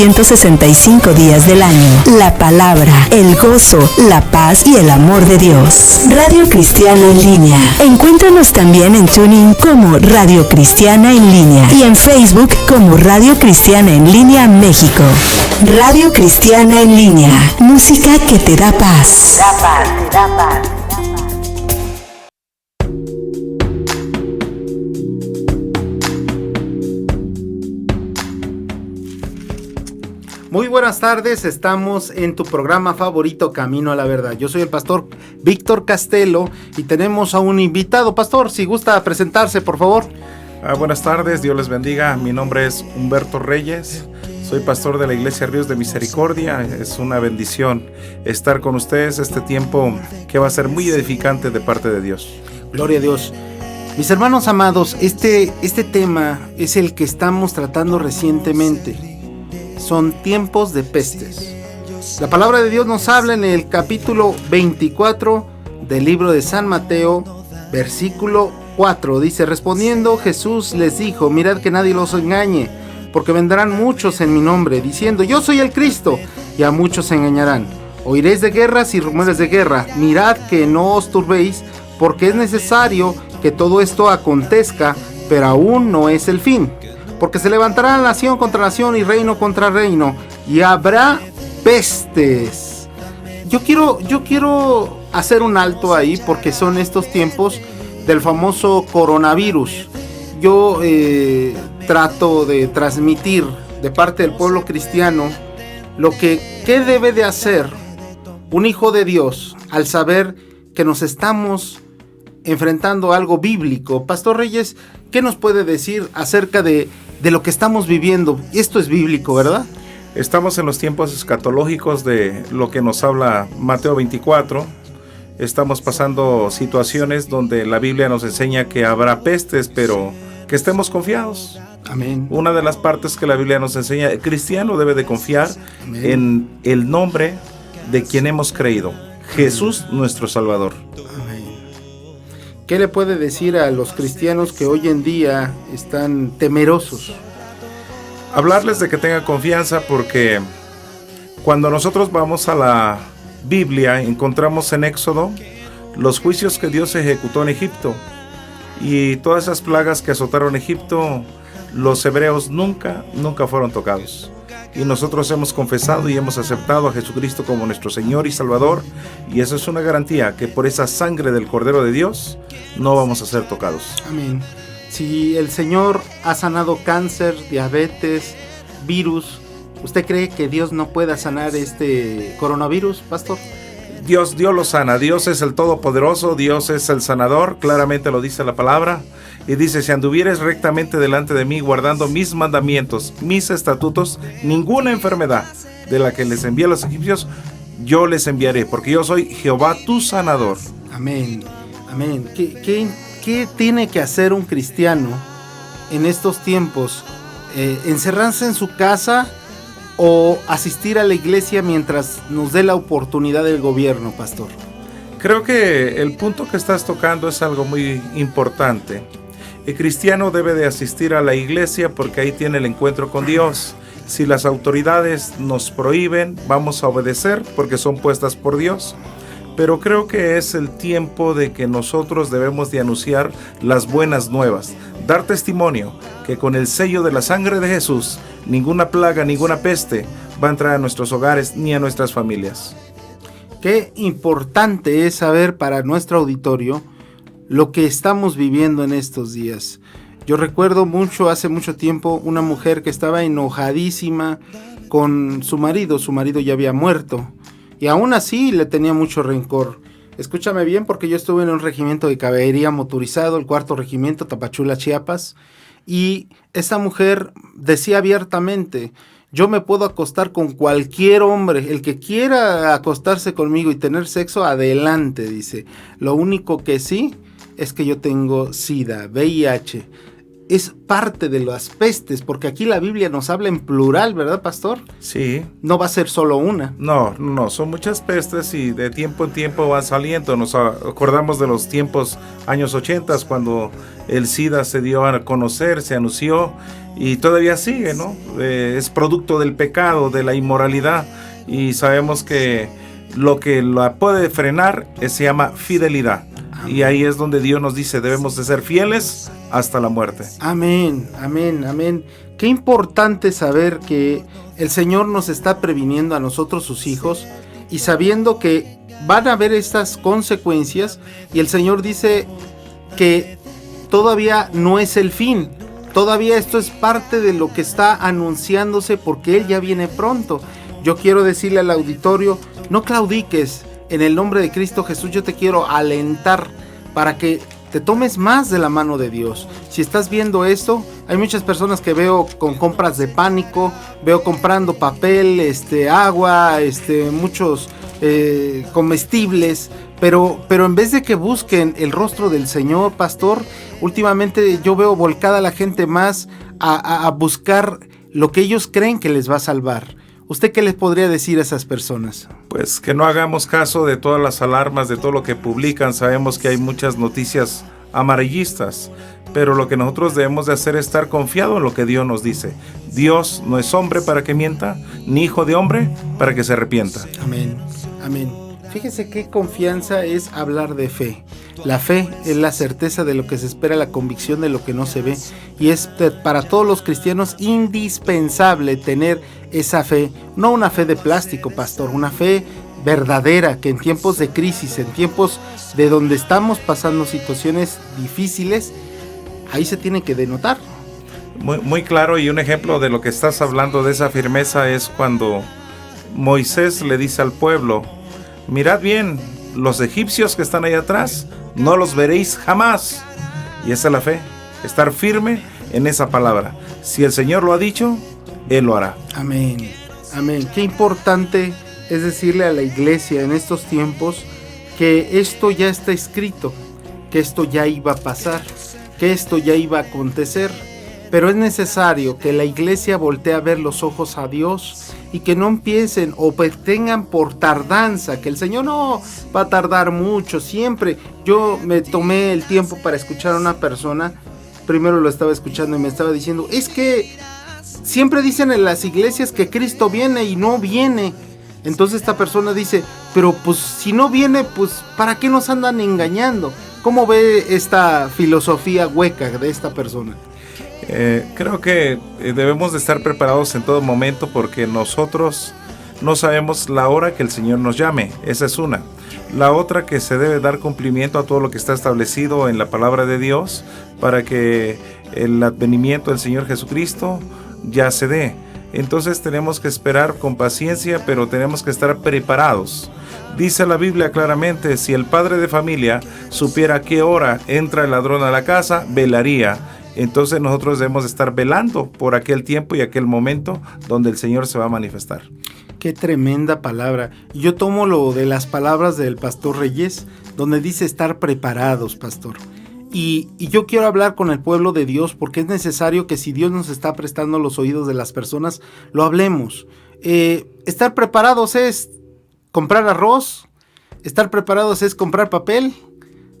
365 días del año. La palabra, el gozo, la paz y el amor de Dios. Radio Cristiana en línea. Encuéntranos también en TuneIn como Radio Cristiana en línea y en Facebook como Radio Cristiana en línea México. Radio Cristiana en línea. Música que te da paz. Te da paz. Muy buenas tardes, estamos en tu programa favorito Camino a la Verdad. Yo soy el pastor Víctor Castelo y tenemos a un invitado. Pastor, si gusta presentarse, por favor. Buenas tardes, Dios les bendiga. Mi nombre es Humberto Reyes, soy pastor de la Iglesia Ríos de Misericordia. Es una bendición estar con ustedes este tiempo que va a ser muy edificante de parte de Dios. Gloria a Dios. Mis hermanos amados, este tema es el que estamos tratando recientemente. Son tiempos de pestes. La palabra de Dios nos habla en el capítulo 24 del libro de San Mateo, versículo 4. Dice: respondiendo Jesús les dijo: mirad que nadie los engañe, porque vendrán muchos en mi nombre, diciendo: yo soy el Cristo, y a muchos se engañarán. Oiréis de guerras y rumores de guerra. Mirad que no os turbéis, porque es necesario que todo esto acontezca, pero aún no es el fin. Porque se levantará nación contra nación y reino contra reino, y habrá pestes. Yo quiero hacer un alto ahí, porque son estos tiempos del famoso coronavirus. Yo trato de transmitir de parte del pueblo cristiano qué debe de hacer un hijo de Dios al saber que nos estamos enfrentando a algo bíblico. Pastor Reyes, ¿qué nos puede decir acerca de lo que estamos viviendo? Esto es bíblico, ¿verdad? Estamos en los tiempos escatológicos de lo que nos habla Mateo 24. Estamos pasando situaciones donde la Biblia nos enseña que habrá pestes, pero que estemos confiados. Amén. Una de las partes que la Biblia nos enseña, el cristiano debe de confiar Amén. En el nombre de quien hemos creído, Jesús nuestro Salvador. Amén. ¿Qué le puede decir a los cristianos que hoy en día están temerosos? Hablarles de que tengan confianza, porque cuando nosotros vamos a la Biblia encontramos en Éxodo los juicios que Dios ejecutó en Egipto, y todas esas plagas que azotaron Egipto, los hebreos nunca fueron tocados. Y nosotros hemos confesado y hemos aceptado a Jesucristo como nuestro Señor y Salvador, y eso es una garantía que por esa sangre del Cordero de Dios no vamos a ser tocados. Amén. Si el Señor ha sanado cáncer, diabetes, virus, ¿usted cree que Dios no pueda sanar este coronavirus, pastor? Dios lo sana. Dios es el Todopoderoso, Dios es el sanador, claramente lo dice la palabra. Y dice: si anduvieres rectamente delante de mí, guardando mis mandamientos, mis estatutos, ninguna enfermedad de la que les envié a los egipcios, yo les enviaré, porque yo soy Jehová tu sanador. Amén, amén. ¿Qué tiene que hacer un cristiano en estos tiempos? ¿Encerrarse en su casa o asistir a la iglesia mientras nos dé la oportunidad del gobierno, pastor? Creo que el punto que estás tocando es algo muy importante. El cristiano debe de asistir a la iglesia porque ahí tiene el encuentro con Dios. Si las autoridades nos prohíben, vamos a obedecer porque son puestas por Dios. Pero creo que es el tiempo de que nosotros debemos de anunciar las buenas nuevas, dar testimonio que con el sello de la sangre de Jesús, ninguna plaga, ninguna peste va a entrar a nuestros hogares ni a nuestras familias. Qué importante es saber para nuestro auditorio lo que estamos viviendo en estos días. Yo recuerdo hace mucho tiempo, una mujer que estaba enojadísima con su marido ya había muerto, y aún así le tenía mucho rencor. Escúchame bien, porque yo estuve en un regimiento de caballería motorizado, el 4º regimiento, Tapachula, Chiapas, y esa mujer decía abiertamente: yo me puedo acostar con cualquier hombre, el que quiera acostarse conmigo y tener sexo, adelante, dice. Lo único que sí es que yo tengo SIDA, VIH. es parte de las pestes, porque aquí la Biblia nos habla en plural, ¿verdad, pastor? Sí. No va a ser solo una. No, son muchas pestes y de tiempo en tiempo van saliendo. Nos acordamos de los tiempos años 80 cuando el SIDA se dio a conocer, se anunció y todavía sigue, ¿no? Es producto del pecado, de la inmoralidad, y sabemos que lo que la puede frenar se llama fidelidad. Y ahí es donde Dios nos dice, debemos de ser fieles hasta la muerte. Amén, amén, amén. Qué importante saber que el Señor nos está previniendo a nosotros, sus hijos, y sabiendo que van a haber estas consecuencias, y el Señor dice que todavía no es el fin, todavía esto es parte de lo que está anunciándose, porque Él ya viene pronto. Yo quiero decirle al auditorio, no claudiques. En el nombre de Cristo Jesús yo te quiero alentar para que te tomes más de la mano de Dios. Si estás viendo esto, hay muchas personas que veo con compras de pánico, veo comprando papel, agua, muchos comestibles, pero en vez de que busquen el rostro del Señor, pastor, últimamente yo veo volcada la gente más a buscar lo que ellos creen que les va a salvar. ¿Usted qué les podría decir a esas personas? Pues que no hagamos caso de todas las alarmas, de todo lo que publican. Sabemos que hay muchas noticias amarillistas, pero lo que nosotros debemos de hacer es estar confiados en lo que Dios nos dice. Dios no es hombre para que mienta, ni hijo de hombre para que se arrepienta. Amén, amén. Fíjese qué confianza es hablar de fe. La fe es la certeza de lo que se espera, la convicción de lo que no se ve. Y es para todos los cristianos indispensable tener esa fe. No una fe de plástico, pastor, una fe verdadera, que en tiempos de crisis, en tiempos de donde estamos pasando situaciones difíciles, ahí se tiene que denotar. Muy claro, y un ejemplo de lo que estás hablando de esa firmeza es cuando Moisés le dice al pueblo: mirad bien, los egipcios que están ahí atrás, no los veréis jamás. Y esa es la fe, estar firme en esa palabra. Si el Señor lo ha dicho, Él lo hará. Amén, amén. Qué importante es decirle a la iglesia en estos tiempos que esto ya está escrito, que esto ya iba a pasar, que esto ya iba a acontecer. Pero es necesario que la iglesia voltee a ver los ojos a Dios y que no empiecen o tengan por tardanza, que el Señor no va a tardar mucho, siempre. Yo me tomé el tiempo para escuchar a una persona, primero lo estaba escuchando y me estaba diciendo, es que siempre dicen en las iglesias que Cristo viene y no viene. Entonces esta persona dice, pero pues si no viene, pues ¿para qué nos andan engañando? ¿Cómo ve esta filosofía hueca de esta persona? Creo que debemos de estar preparados en todo momento, porque nosotros no sabemos la hora que el Señor nos llame. Esa es una. La otra, que se debe dar cumplimiento a todo lo que está establecido en la palabra de Dios para que el advenimiento del Señor Jesucristo ya se dé. Entonces tenemos que esperar con paciencia, pero tenemos que estar preparados. Dice la Biblia claramente, si el padre de familia supiera a qué hora entra el ladrón a la casa, velaría. Entonces nosotros debemos estar velando por aquel tiempo y aquel momento donde el Señor se va a manifestar. Qué tremenda palabra. Yo tomo lo de las palabras del pastor Reyes, donde dice estar preparados, pastor. Y yo quiero hablar con el pueblo de Dios, porque es necesario que si Dios nos está prestando los oídos de las personas, lo hablemos. Estar preparados es comprar arroz, estar preparados es comprar papel,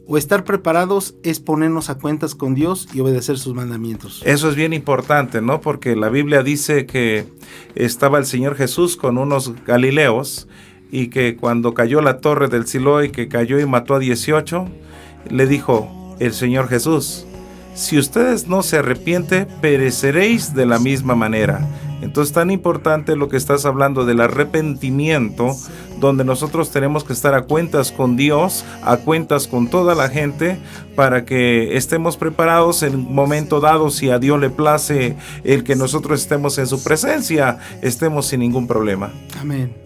o estar preparados es ponernos a cuentas con Dios y obedecer sus mandamientos. Eso es bien importante, ¿no? Porque la Biblia dice que estaba el Señor Jesús con unos galileos, y que cuando cayó la torre del Siloé, que cayó y mató a 18, le dijo el Señor Jesús: si ustedes no se arrepienten, pereceréis de la misma manera. Entonces, tan importante lo que estás hablando del arrepentimiento, donde nosotros tenemos que estar a cuentas con Dios, a cuentas con toda la gente, para que estemos preparados en un momento dado. Si a Dios le place el que nosotros estemos en su presencia, estemos sin ningún problema. Amén,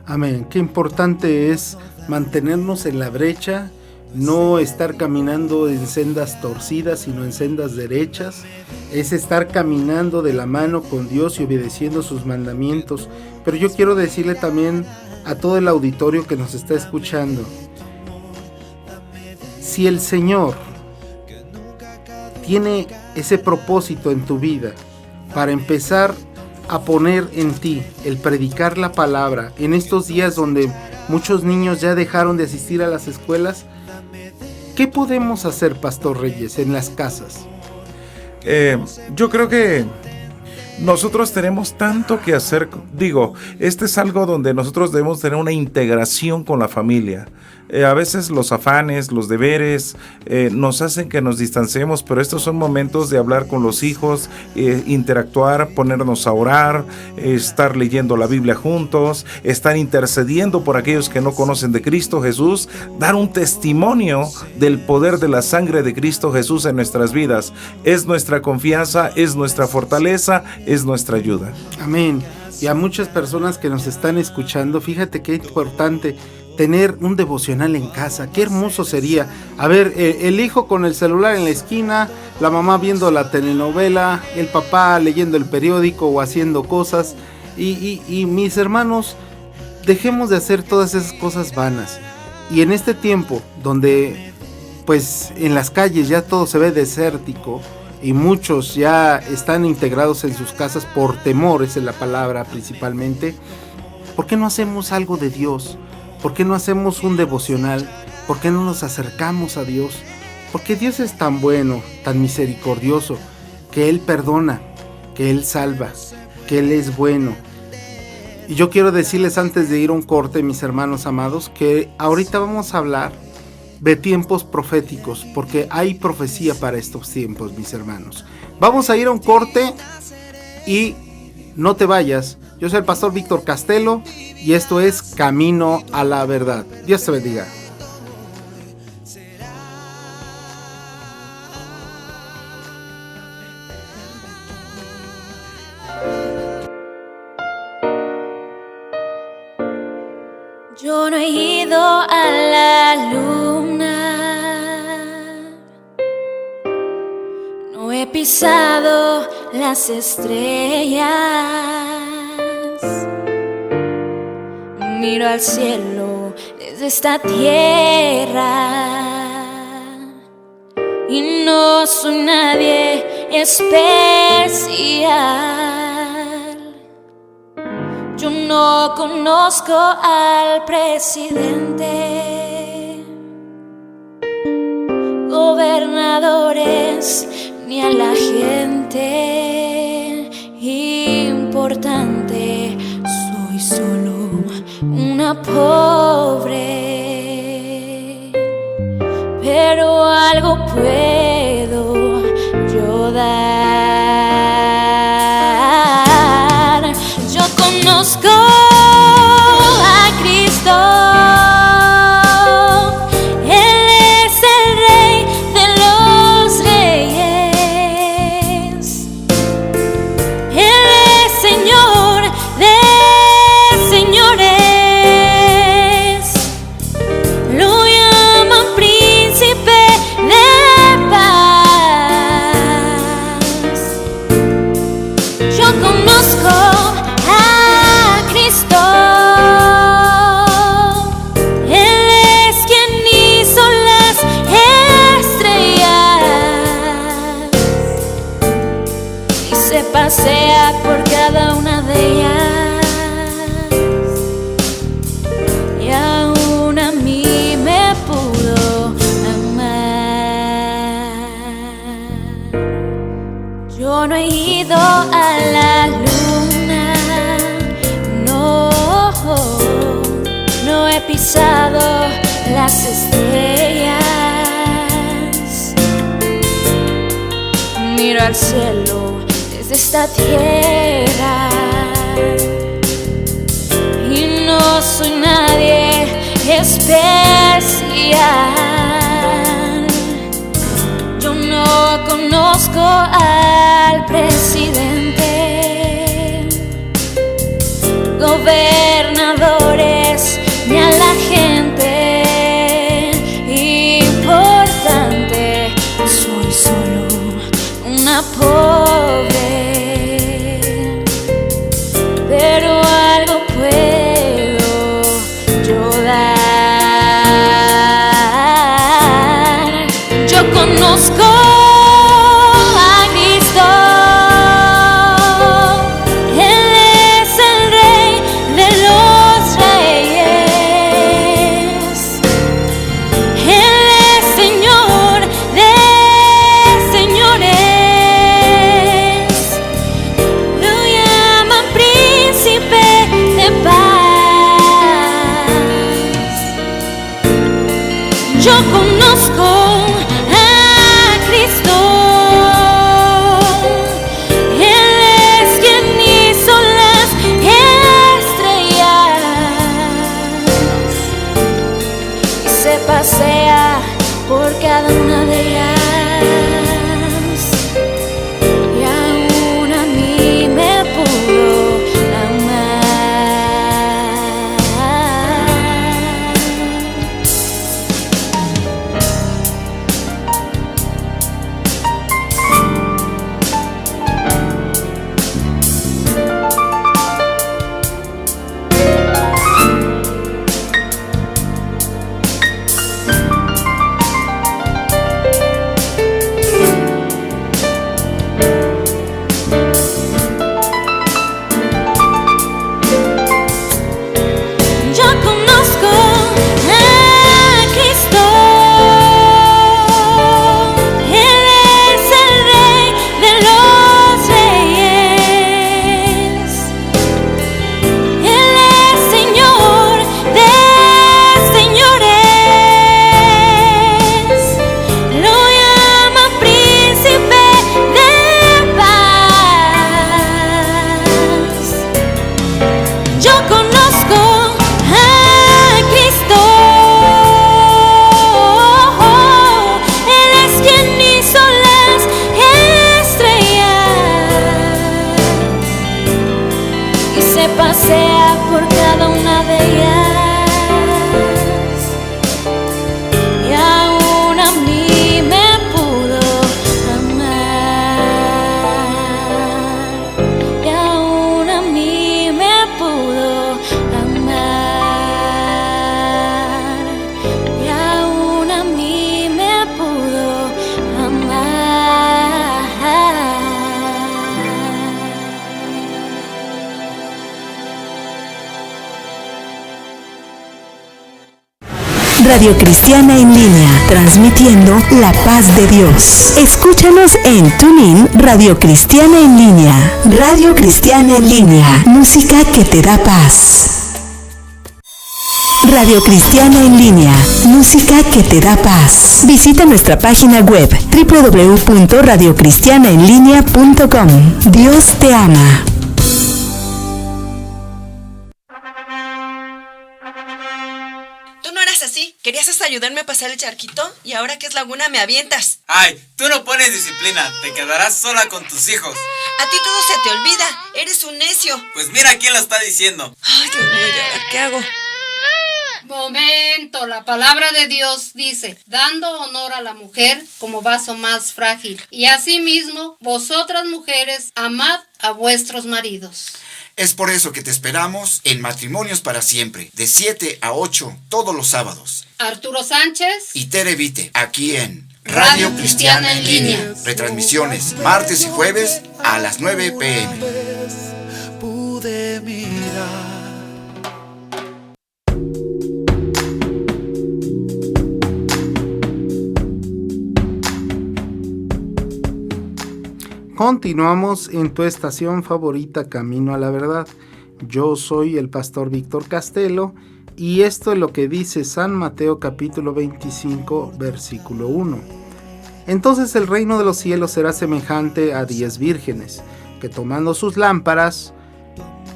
amén. Qué importante es mantenernos en la brecha, no estar caminando en sendas torcidas, sino en sendas derechas. Es estar caminando de la mano con Dios y obedeciendo sus mandamientos. Pero yo quiero decirle también a todo el auditorio que nos está escuchando, si el Señor tiene ese propósito en tu vida para empezar a poner en ti el predicar la palabra en estos días donde muchos niños ya dejaron de asistir a las escuelas? ¿Qué podemos hacer, Pastor Reyes, en las casas? Yo creo que nosotros tenemos tanto que hacer. Digo, este es algo donde nosotros debemos tener una integración con la familia. A veces los afanes, los deberes nos hacen que nos distanciemos, pero estos son momentos de hablar con los hijos, interactuar, ponernos a orar, estar leyendo la Biblia juntos, estar intercediendo por aquellos que no conocen de Cristo Jesús, dar un testimonio del poder de la sangre de Cristo Jesús en nuestras vidas. Es nuestra confianza, es nuestra fortaleza, es nuestra ayuda. Amén. Y a muchas personas que nos están escuchando, fíjate qué importante tener un devocional en casa. Qué hermoso sería. A ver, el hijo con el celular en la esquina, la mamá viendo la telenovela, el papá leyendo el periódico o haciendo cosas. Y mis hermanos, dejemos de hacer todas esas cosas vanas. Y en este tiempo donde pues en las calles ya todo se ve desértico y muchos ya están integrados en sus casas por temor, esa es la palabra principalmente, ¿por qué no hacemos algo de Dios? ¿Por qué no hacemos un devocional? ¿Por qué no nos acercamos a Dios? Porque Dios es tan bueno, tan misericordioso, que Él perdona, que Él salva, que Él es bueno. Y yo quiero decirles antes de ir a un corte, mis hermanos amados, que ahorita vamos a hablar de tiempos proféticos, porque hay profecía para estos tiempos, mis hermanos. Vamos a ir a un corte y no te vayas. Yo soy el pastor Víctor Castelo y esto es Camino a la Verdad. Dios te bendiga. Yo no he ido a la luna, no he pisado las estrellas. Miro al cielo desde esta tierra y no soy nadie especial. Yo no conozco al presidente, gobernadores ni a la gente importante. Soy solo una pobre, pero algo puedo yo dar. Yo conozco a Cristo, Él es el Rey de los reyes, Él es Señor de señores, lo llaman príncipe de paz. Yo conozco a Cristo, Él es quien hizo las estrellas y se pasea por cada una de ellas. Y aún a mí me pudo amar. Yo no he ido a la luna, no he pisado las estrellas. Miro al cielo desde esta tierra y no soy nadie especial. Yo no conozco al presidente, gobernadores ni a la gente importante. Soy solo una pobre, pero algo puedo yo dar. Yo conozco a yo conozco a Cristo. Él es quien hizo las estrellas y se pasea por cada una de ellas. Y aún a mí me pudo amar. Y aún a mí me pudo amar. Y aún a mí me pudo amar. Radio Cristiana en línea, transmitiendo la paz de Dios. Escúchanos en TuneIn Radio Cristiana en línea. Radio Cristiana en línea, música que te da paz. Radio Cristiana en línea, música que te da paz. Visita nuestra página web www.radiocristianaenlinea.com. Dios te ama. Tú no eras así. Querías hasta ayudarme a pasar el charquito y ahora que es laguna me avientas. Ay, tú no pones disciplina. Te quedarás sola con tus hijos. A ti todo se te olvida. Eres un necio. Pues mira quién lo está diciendo. Ay, Dios mío, ¿y ahora qué hago? Momento, la palabra de Dios dice, dando honor a la mujer como vaso más frágil. Y asimismo, vosotras mujeres, amad a vuestros maridos. Es por eso que te esperamos en Matrimonios para Siempre, de 7 a 8, todos los sábados. Arturo Sánchez Y Tere Vite, aquí en Radio Cristiana en línea. Retransmisiones martes y jueves a las 9 p.m. Pude mirar. Continuamos en tu estación favorita, Camino a la Verdad. Yo soy el pastor Víctor Castelo y esto es lo que dice San Mateo capítulo 25, versículo 1. Entonces el reino de los cielos será semejante a 10 vírgenes, que tomando sus lámparas,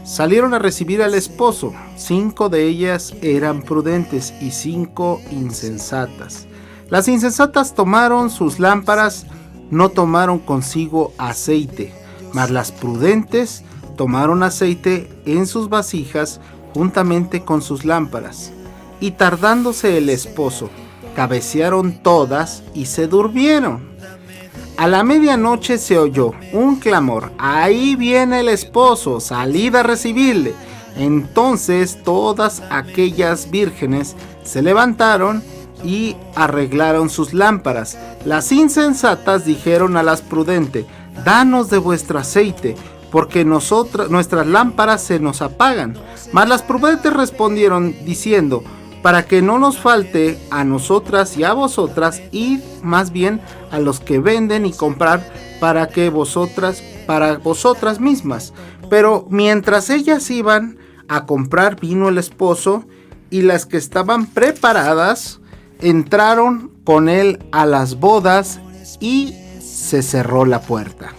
salieron a recibir al esposo. 5 de ellas eran prudentes y 5 insensatas. Las insensatas tomaron sus lámparas, no tomaron consigo aceite, mas las prudentes tomaron aceite en sus vasijas juntamente con sus lámparas. Y tardándose el esposo, cabecearon todas y se durmieron. A la medianoche se oyó un clamor: ahí viene el esposo, salid a recibirle. Entonces todas aquellas vírgenes se levantaron y arreglaron sus lámparas. Las insensatas dijeron a las prudentes: danos de vuestro aceite, porque nuestras lámparas se nos apagan. Mas las prudentes respondieron diciendo: para que no nos falte a nosotras y a vosotras, id más bien a los que venden y comprar para vosotras mismas. Pero mientras ellas iban a comprar, vino el esposo, y las que estaban preparadas entraron con él a las bodas y se cerró la puerta.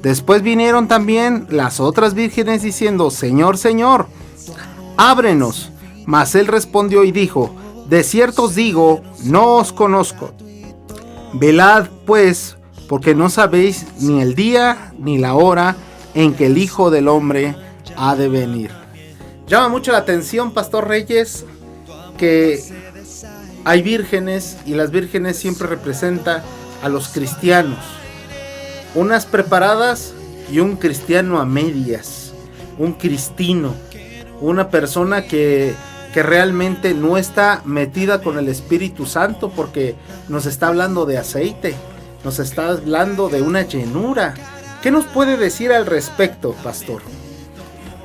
Después vinieron también las otras vírgenes diciendo: Señor, Señor, ábrenos. Mas él respondió y dijo: de cierto os digo, no os conozco. Velad pues, porque no sabéis ni el día ni la hora en que el Hijo del Hombre ha de venir. Llama mucho la atención, Pastor Reyes, que hay vírgenes y las vírgenes siempre representan a los cristianos. Unas preparadas y un cristiano a medias, un cristino, una persona que realmente no está metida con el Espíritu Santo, porque nos está hablando de aceite, nos está hablando de una llenura. ¿Qué nos puede decir al respecto, pastor?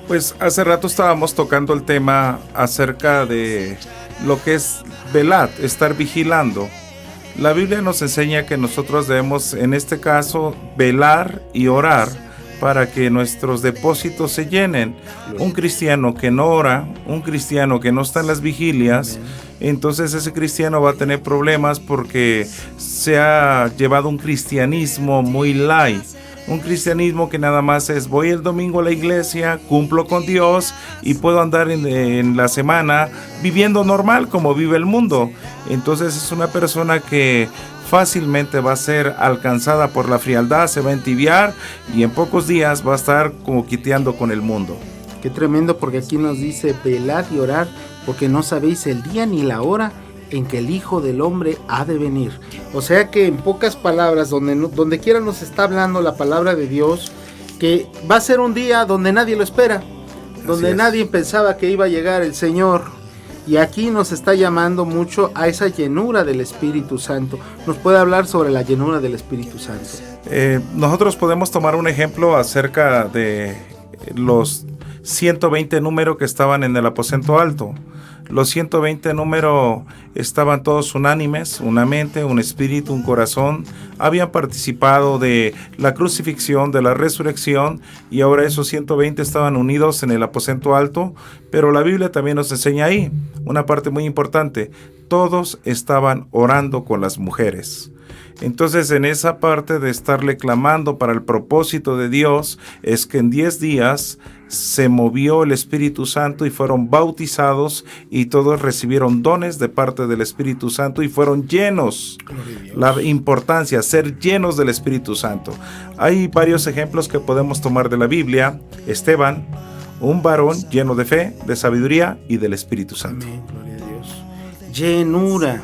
Pues hace rato estábamos tocando el tema acerca de lo que es velar, estar vigilando. La Biblia nos enseña que nosotros debemos, en este caso, velar y orar para que nuestros depósitos se llenen. Un cristiano que no ora, un cristiano que no está en las vigilias, entonces ese cristiano va a tener problemas porque se ha llevado un cristianismo muy light, Un cristianismo que nada más es voy el domingo a la iglesia, cumplo con Dios y puedo andar en la semana viviendo normal como vive el mundo. Entonces es una persona que fácilmente va a ser alcanzada por la frialdad, se va a entibiar y en pocos días va a estar como quiteando con el mundo. Qué tremendo, porque aquí nos dice: velad y orad, porque no sabéis el día ni la hora en que el Hijo del Hombre ha de venir. O sea que en pocas palabras, donde quiera nos está hablando la palabra de Dios, que va a ser un día donde nadie lo espera, donde nadie pensaba que iba a llegar el Señor. Y aquí nos está llamando mucho a esa llenura del Espíritu Santo. ¿Nos puede hablar sobre la llenura del Espíritu Santo? Nosotros podemos tomar un ejemplo acerca de los 120 números que estaban en el aposento alto. Los 120 números estaban todos unánimes, una mente, un espíritu, un corazón. Habían participado de la crucifixión, de la resurrección, y ahora esos 120 estaban unidos en el aposento alto. Pero la Biblia también nos enseña ahí una parte muy importante: todos estaban orando con las mujeres. Entonces, en esa parte de estarle clamando para el propósito de Dios, es que en 10 días se movió el Espíritu Santo y fueron bautizados, y todos recibieron dones de parte del Espíritu Santo y fueron llenos. La importancia, ser llenos del Espíritu Santo. Hay varios ejemplos que podemos tomar de la Biblia. Esteban, un varón lleno de fe, de sabiduría y del Espíritu Santo. Amén, gloria a Dios. Llenura.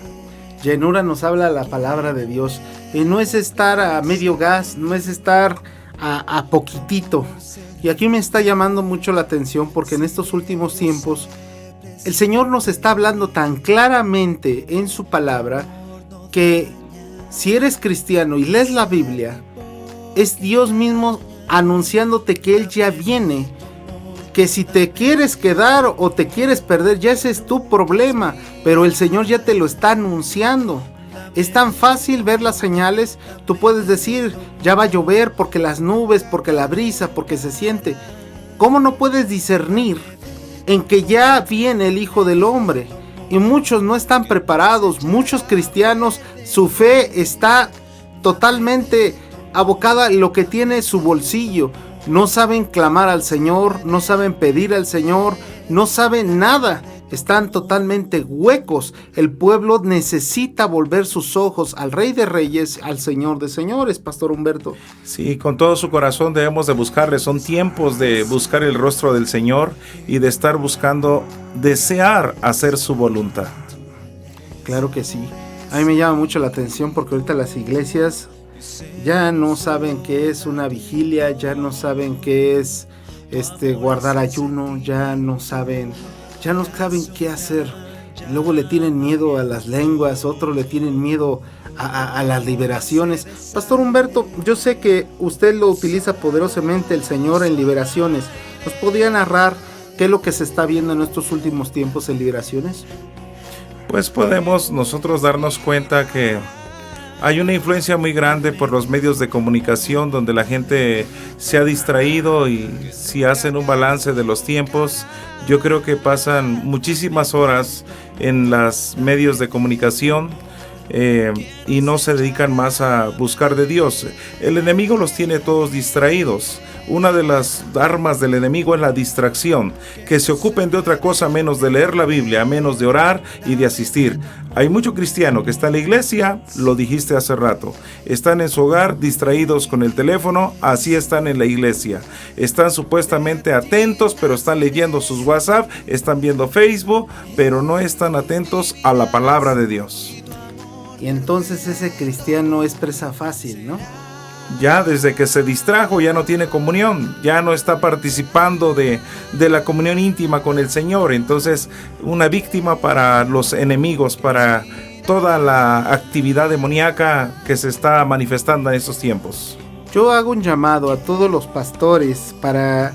Llenura nos habla la palabra de Dios. No es estar a medio gas, no es estar a poquitito. Y aquí me está llamando mucho la atención, porque en estos últimos tiempos el Señor nos está hablando tan claramente en su palabra, que si eres cristiano y lees la Biblia, es Dios mismo anunciándote que Él ya viene. Que si te quieres quedar o te quieres perder, ya ese es tu problema, pero el Señor ya te lo está anunciando. Es tan fácil ver las señales. Tú puedes decir: ya va a llover, porque las nubes, porque la brisa, porque se siente. ¿Cómo no puedes discernir en que ya viene el Hijo del Hombre? Y muchos no están preparados. Muchos cristianos, su fe está totalmente abocada en lo que tiene su bolsillo. No saben clamar al Señor, no saben pedir al Señor, no saben nada. Están totalmente huecos. El pueblo necesita volver sus ojos al Rey de Reyes, al Señor de Señores, Pastor Humberto. Sí, con todo su corazón debemos de buscarle. Son tiempos de buscar el rostro del Señor y de estar buscando, desear hacer su voluntad. Claro que sí. A mí me llama mucho la atención, porque ahorita las iglesias ya no saben qué es una vigilia, ya no saben qué es guardar ayuno, ya no saben qué hacer. Luego le tienen miedo a las lenguas, otros le tienen miedo a las liberaciones. Pastor Humberto, yo sé que usted lo utiliza poderosamente, el Señor, en liberaciones. ¿Nos podría narrar qué es lo que se está viendo en estos últimos tiempos en liberaciones? Pues podemos nosotros darnos cuenta que hay una influencia muy grande por los medios de comunicación, donde la gente se ha distraído, y si hacen un balance de los tiempos, yo creo que pasan muchísimas horas en los medios de comunicación y no se dedican más a buscar de Dios. El enemigo los tiene todos distraídos. Una de las armas del enemigo es la distracción, que se ocupen de otra cosa menos de leer la Biblia, menos de orar y de asistir. Hay mucho cristiano que está en la iglesia, lo dijiste hace rato, están en su hogar distraídos con el teléfono, así están en la iglesia. Están supuestamente atentos, pero están leyendo sus WhatsApp, están viendo Facebook, pero no están atentos a la palabra de Dios. Y entonces ese cristiano es presa fácil, ¿no? Ya desde que se distrajo ya no tiene comunión, ya no está participando de la comunión íntima con el Señor. Entonces, una víctima para los enemigos, para toda la actividad demoníaca que se está manifestando en estos tiempos. Yo hago un llamado a todos los pastores para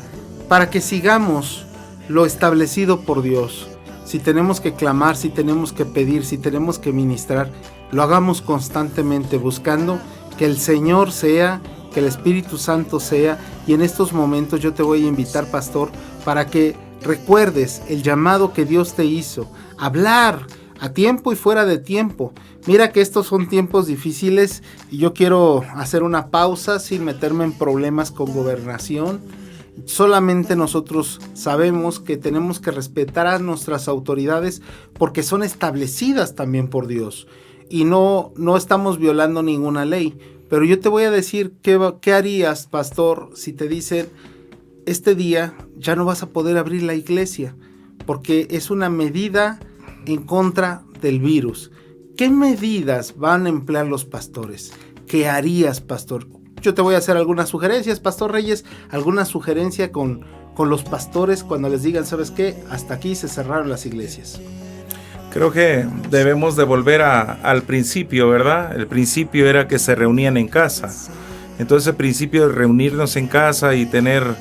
que sigamos lo establecido por Dios. Si tenemos que clamar, si tenemos que pedir, si tenemos que ministrar, lo hagamos constantemente, buscando que el Señor sea, que el Espíritu Santo sea. Y en estos momentos yo te voy a invitar, pastor, para que recuerdes el llamado que Dios te hizo, hablar a tiempo y fuera de tiempo. Mira que estos son tiempos difíciles y yo quiero hacer una pausa sin meterme en problemas con gobernación. Solamente nosotros sabemos que tenemos que respetar a nuestras autoridades porque son establecidas también por Dios y no estamos violando ninguna ley. Pero yo te voy a decir qué harías, pastor, si te dicen este día ya no vas a poder abrir la iglesia porque es una medida en contra del virus. ¿Qué medidas van a emplear los pastores? ¿Qué harías, pastor? Yo te voy a hacer algunas sugerencias, Pastor Reyes, alguna sugerencia con los pastores cuando les digan, ¿sabes qué? Hasta aquí se cerraron las iglesias. Creo que debemos de volver al principio, ¿verdad? El principio era que se reunían en casa. Entonces el principio de reunirnos en casa y tener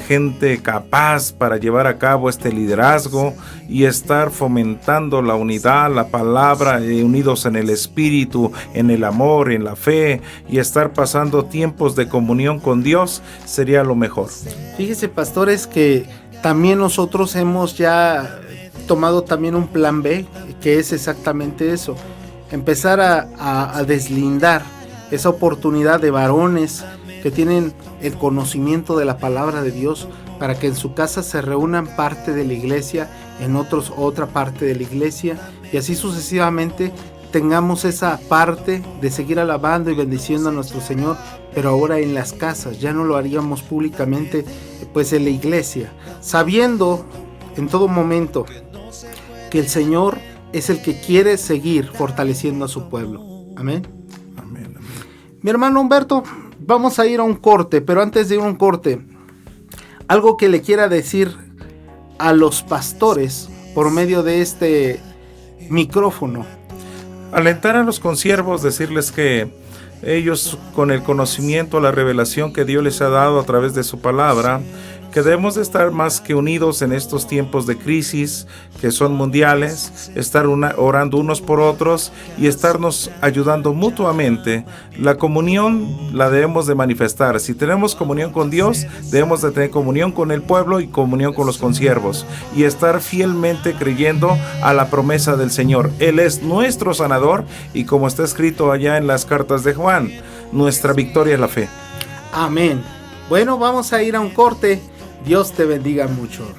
gente capaz para llevar a cabo este liderazgo y estar fomentando la unidad, la palabra, unidos en el espíritu, en el amor, en la fe y estar pasando tiempos de comunión con Dios sería lo mejor. Fíjese, pastores, que también nosotros hemos ya tomado también un plan B, que es exactamente eso, empezar a deslindar esa oportunidad de varones que tienen el conocimiento de la palabra de Dios para que en su casa se reúnan parte de la iglesia, en otros otra parte de la iglesia y así sucesivamente tengamos esa parte de seguir alabando y bendiciendo a nuestro Señor, pero ahora en las casas, ya no lo haríamos públicamente pues en la iglesia, sabiendo en todo momento que el Señor es el que quiere seguir fortaleciendo a su pueblo. Amén. Amén, amén. Mi hermano Humberto, vamos a ir a un corte, pero antes de ir a un corte, algo que le quiera decir a los pastores por medio de este micrófono. Alentar a los consiervos, decirles que ellos con el conocimiento, la revelación que Dios les ha dado a través de su palabra, que debemos de estar más que unidos en estos tiempos de crisis que son mundiales, estar orando unos por otros y estarnos ayudando mutuamente. La comunión la debemos de manifestar. Si tenemos comunión con Dios, debemos de tener comunión con el pueblo y comunión con los consiervos y estar fielmente creyendo a la promesa del Señor. Él es nuestro sanador y como está escrito allá en las cartas de Juan, nuestra victoria es la fe. Amén. Bueno, vamos a ir a un corte. Dios te bendiga mucho.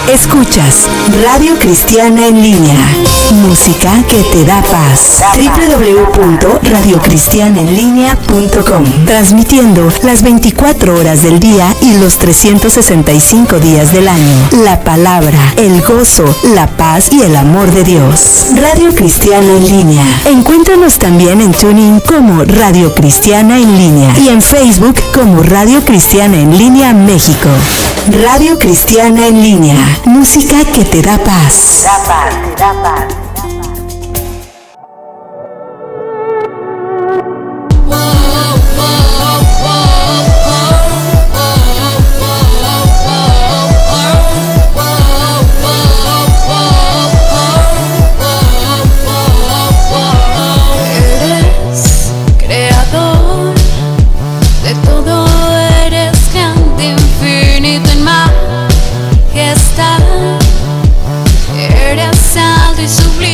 Escuchas Radio Cristiana en Línea. Música que te da paz. www.radiocristianaenlinea.com. Transmitiendo las 24 horas del día y los 365 días del año. La palabra, el gozo, la paz y el amor de Dios. Radio Cristiana en Línea. Encuéntranos también en TuneIn como Radio Cristiana en Línea y en Facebook como Radio Cristiana en Línea México. Radio Cristiana en Línea. Música que te da paz. Eres creador de todo, eres grande, infinito en majestad. Eres alto y sublime.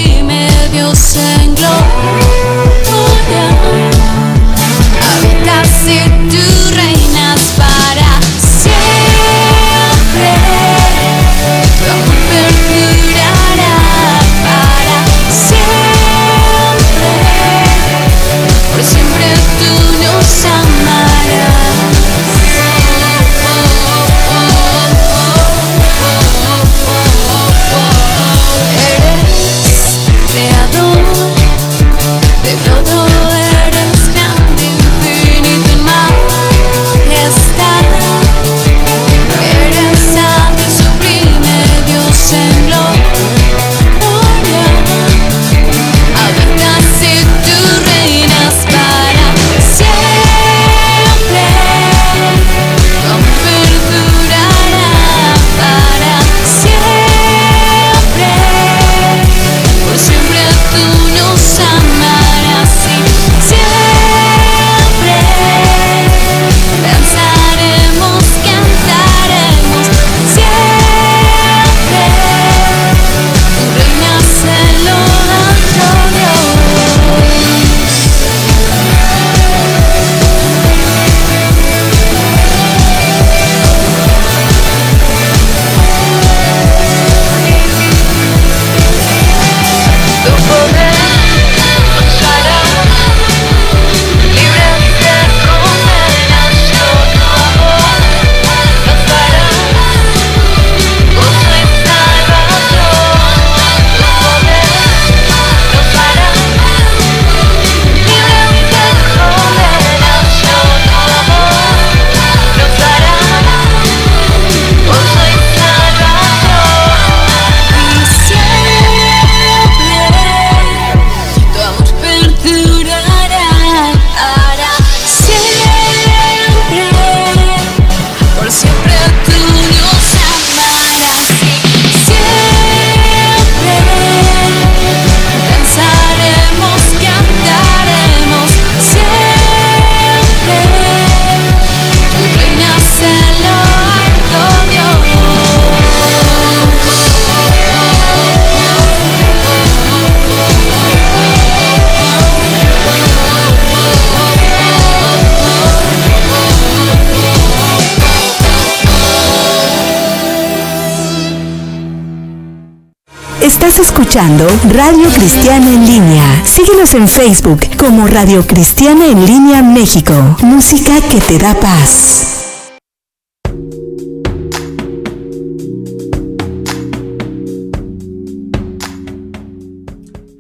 Estás escuchando Radio Cristiana en Línea. Síguenos en Facebook como Radio Cristiana en Línea México. Música que te da paz.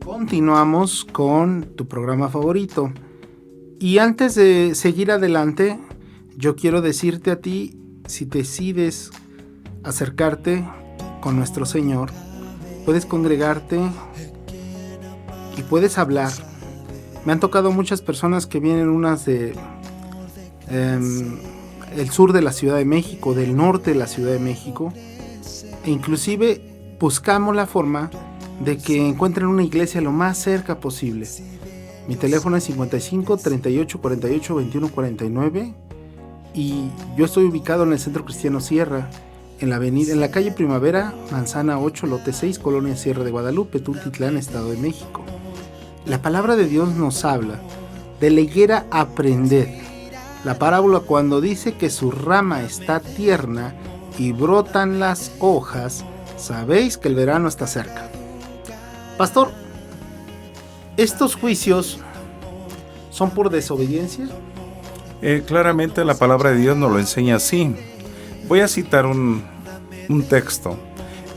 Continuamos con tu programa favorito. Y antes de seguir adelante, yo quiero decirte a ti, si decides acercarte con nuestro Señor, puedes congregarte y puedes hablar. Me han tocado muchas personas que vienen, unas de el sur de la Ciudad de México, del norte de la Ciudad de México, e inclusive buscamos la forma de que encuentren una iglesia lo más cerca posible. Mi teléfono es 55 38 48 21 49 y yo estoy ubicado en el Centro Cristiano Sierra, en la calle Primavera, Manzana 8, lote 6, Colonia Sierra de Guadalupe, Tultitlán, Estado de México. La palabra de Dios nos habla de la higuera aprended. La parábola cuando dice que su rama está tierna y brotan las hojas, sabéis que el verano está cerca. Pastor, ¿estos juicios son por desobediencia? Claramente la palabra de Dios nos lo enseña así. Voy a citar un texto.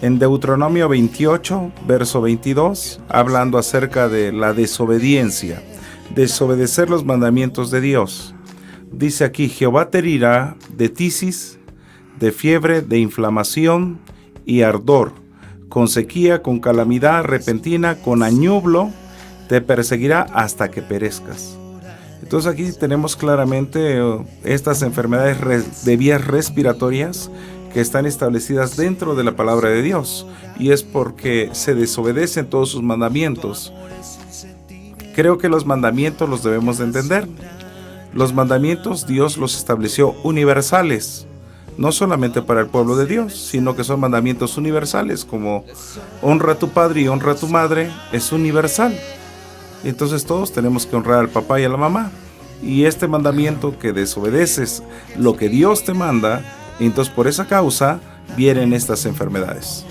En Deuteronomio 28, verso 22, hablando acerca de la desobediencia, desobedecer los mandamientos de Dios. Dice aquí: Jehová te herirá de tisis, de fiebre, de inflamación y ardor, con sequía, con calamidad repentina, con añublo, te perseguirá hasta que perezcas. Entonces aquí tenemos claramente estas enfermedades de vías respiratorias que están establecidas dentro de la palabra de Dios, y es porque se desobedecen todos sus mandamientos. Creo que los mandamientos los debemos de entender. Los mandamientos Dios los estableció universales, no solamente para el pueblo de Dios, sino que son mandamientos universales, como honra a tu padre y honra a tu madre, es universal. Entonces todos tenemos que honrar al papá y a la mamá. Y este mandamiento, que desobedeces lo que Dios te manda, entonces por esa causa vienen estas enfermedades.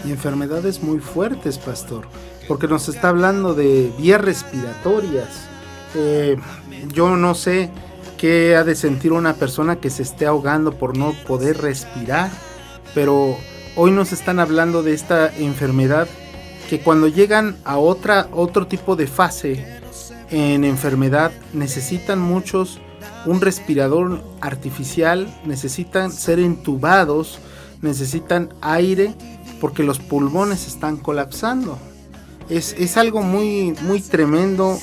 Y enfermedades muy fuertes, pastor, porque nos está hablando de vías respiratorias. Yo no sé qué ha de sentir una persona que se esté ahogando por no poder respirar, pero hoy nos están hablando de esta enfermedad que cuando llegan a otro tipo de fase en enfermedad, necesitan muchos un respirador artificial, necesitan ser entubados, necesitan aire porque los pulmones están colapsando. Es algo muy, muy tremendo,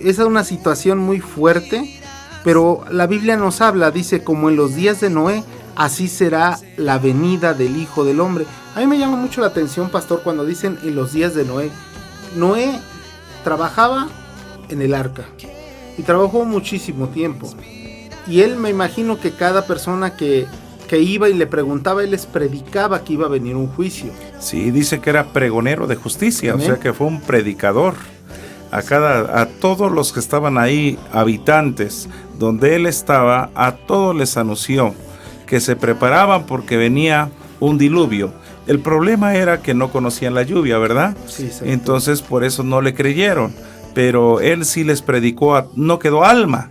es una situación muy fuerte, pero la Biblia nos habla, dice, como en los días de Noé, así será la venida del Hijo del Hombre. A mí me llama mucho la atención, pastor, cuando dicen en los días de Noé. Noé trabajaba en el arca y trabajó muchísimo tiempo. Y él, me imagino que cada persona que iba y le preguntaba, él les predicaba que iba a venir un juicio. Sí, dice que era pregonero de justicia. Amén. O sea que fue un predicador. A todos los que estaban ahí, habitantes, donde él estaba, a todos les anunció que se preparaban porque venía un diluvio. El problema era que no conocían la lluvia, ¿verdad? Sí, exacto. Entonces por eso no le creyeron, pero él sí les predicó, no quedó alma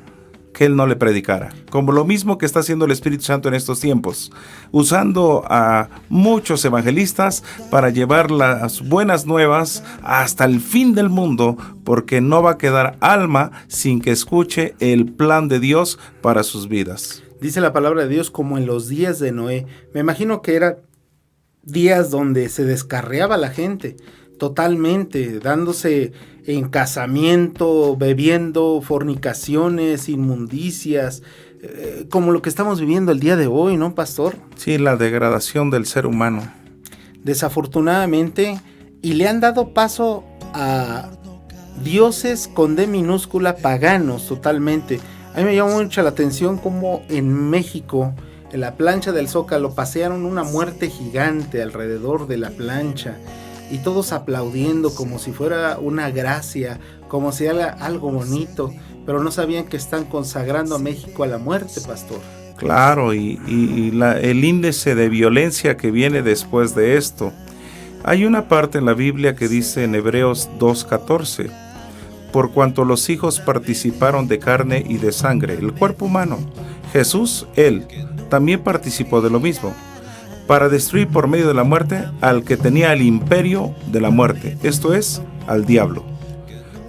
que él no le predicara. Como lo mismo que está haciendo el Espíritu Santo en estos tiempos, usando a muchos evangelistas para llevar las buenas nuevas hasta el fin del mundo, porque no va a quedar alma sin que escuche el plan de Dios para sus vidas. Dice la palabra de Dios como en los días de Noé. Me imagino que eran días donde se descarriaba la gente totalmente, dándose en casamiento, bebiendo, fornicaciones, inmundicias, como lo que estamos viviendo el día de hoy, ¿no, pastor? Sí, la degradación del ser humano. Desafortunadamente, y le han dado paso a dioses con D minúscula, paganos totalmente. A mí me llamó mucho la atención cómo en México, en la plancha del Zócalo, pasearon una muerte gigante alrededor de la plancha y todos aplaudiendo como si fuera una gracia, como si era algo bonito, pero no sabían que están consagrando a México a la muerte, pastor. Claro, y el índice de violencia que viene después de esto. Hay una parte en la Biblia que dice en Hebreos 2:14, por cuanto los hijos participaron de carne y de sangre, el cuerpo humano, Jesús, él, también participó de lo mismo, para destruir por medio de la muerte al que tenía el imperio de la muerte, esto es, al diablo.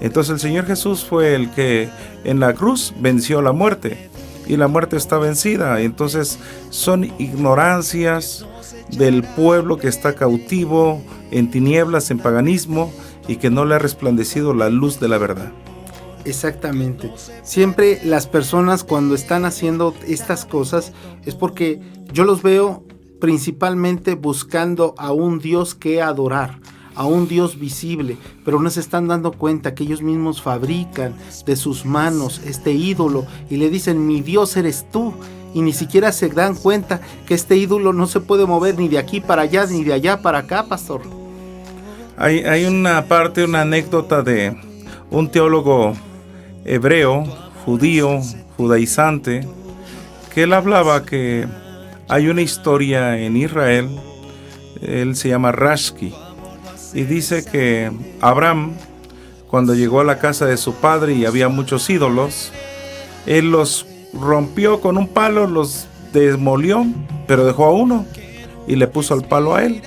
Entonces el Señor Jesús fue el que en la cruz venció la muerte, y la muerte está vencida. Entonces son ignorancias del pueblo que está cautivo en tinieblas, en paganismo, y que no le ha resplandecido la luz de la verdad. Exactamente. Siempre las personas cuando están haciendo estas cosas es porque yo los veo principalmente buscando a un Dios que adorar, a un Dios visible, pero no se están dando cuenta que ellos mismos fabrican de sus manos este ídolo y le dicen, mi Dios eres tú, y ni siquiera se dan cuenta que este ídolo no se puede mover ni de aquí para allá, ni de allá para acá, pastor. Hay una parte, una anécdota de un teólogo hebreo, judío, judaizante, que él hablaba que hay una historia en Israel, él se llama Rashki, y dice que Abraham, cuando llegó a la casa de su padre y había muchos ídolos, él los rompió con un palo, los demolió, pero dejó a uno y le puso el palo a él.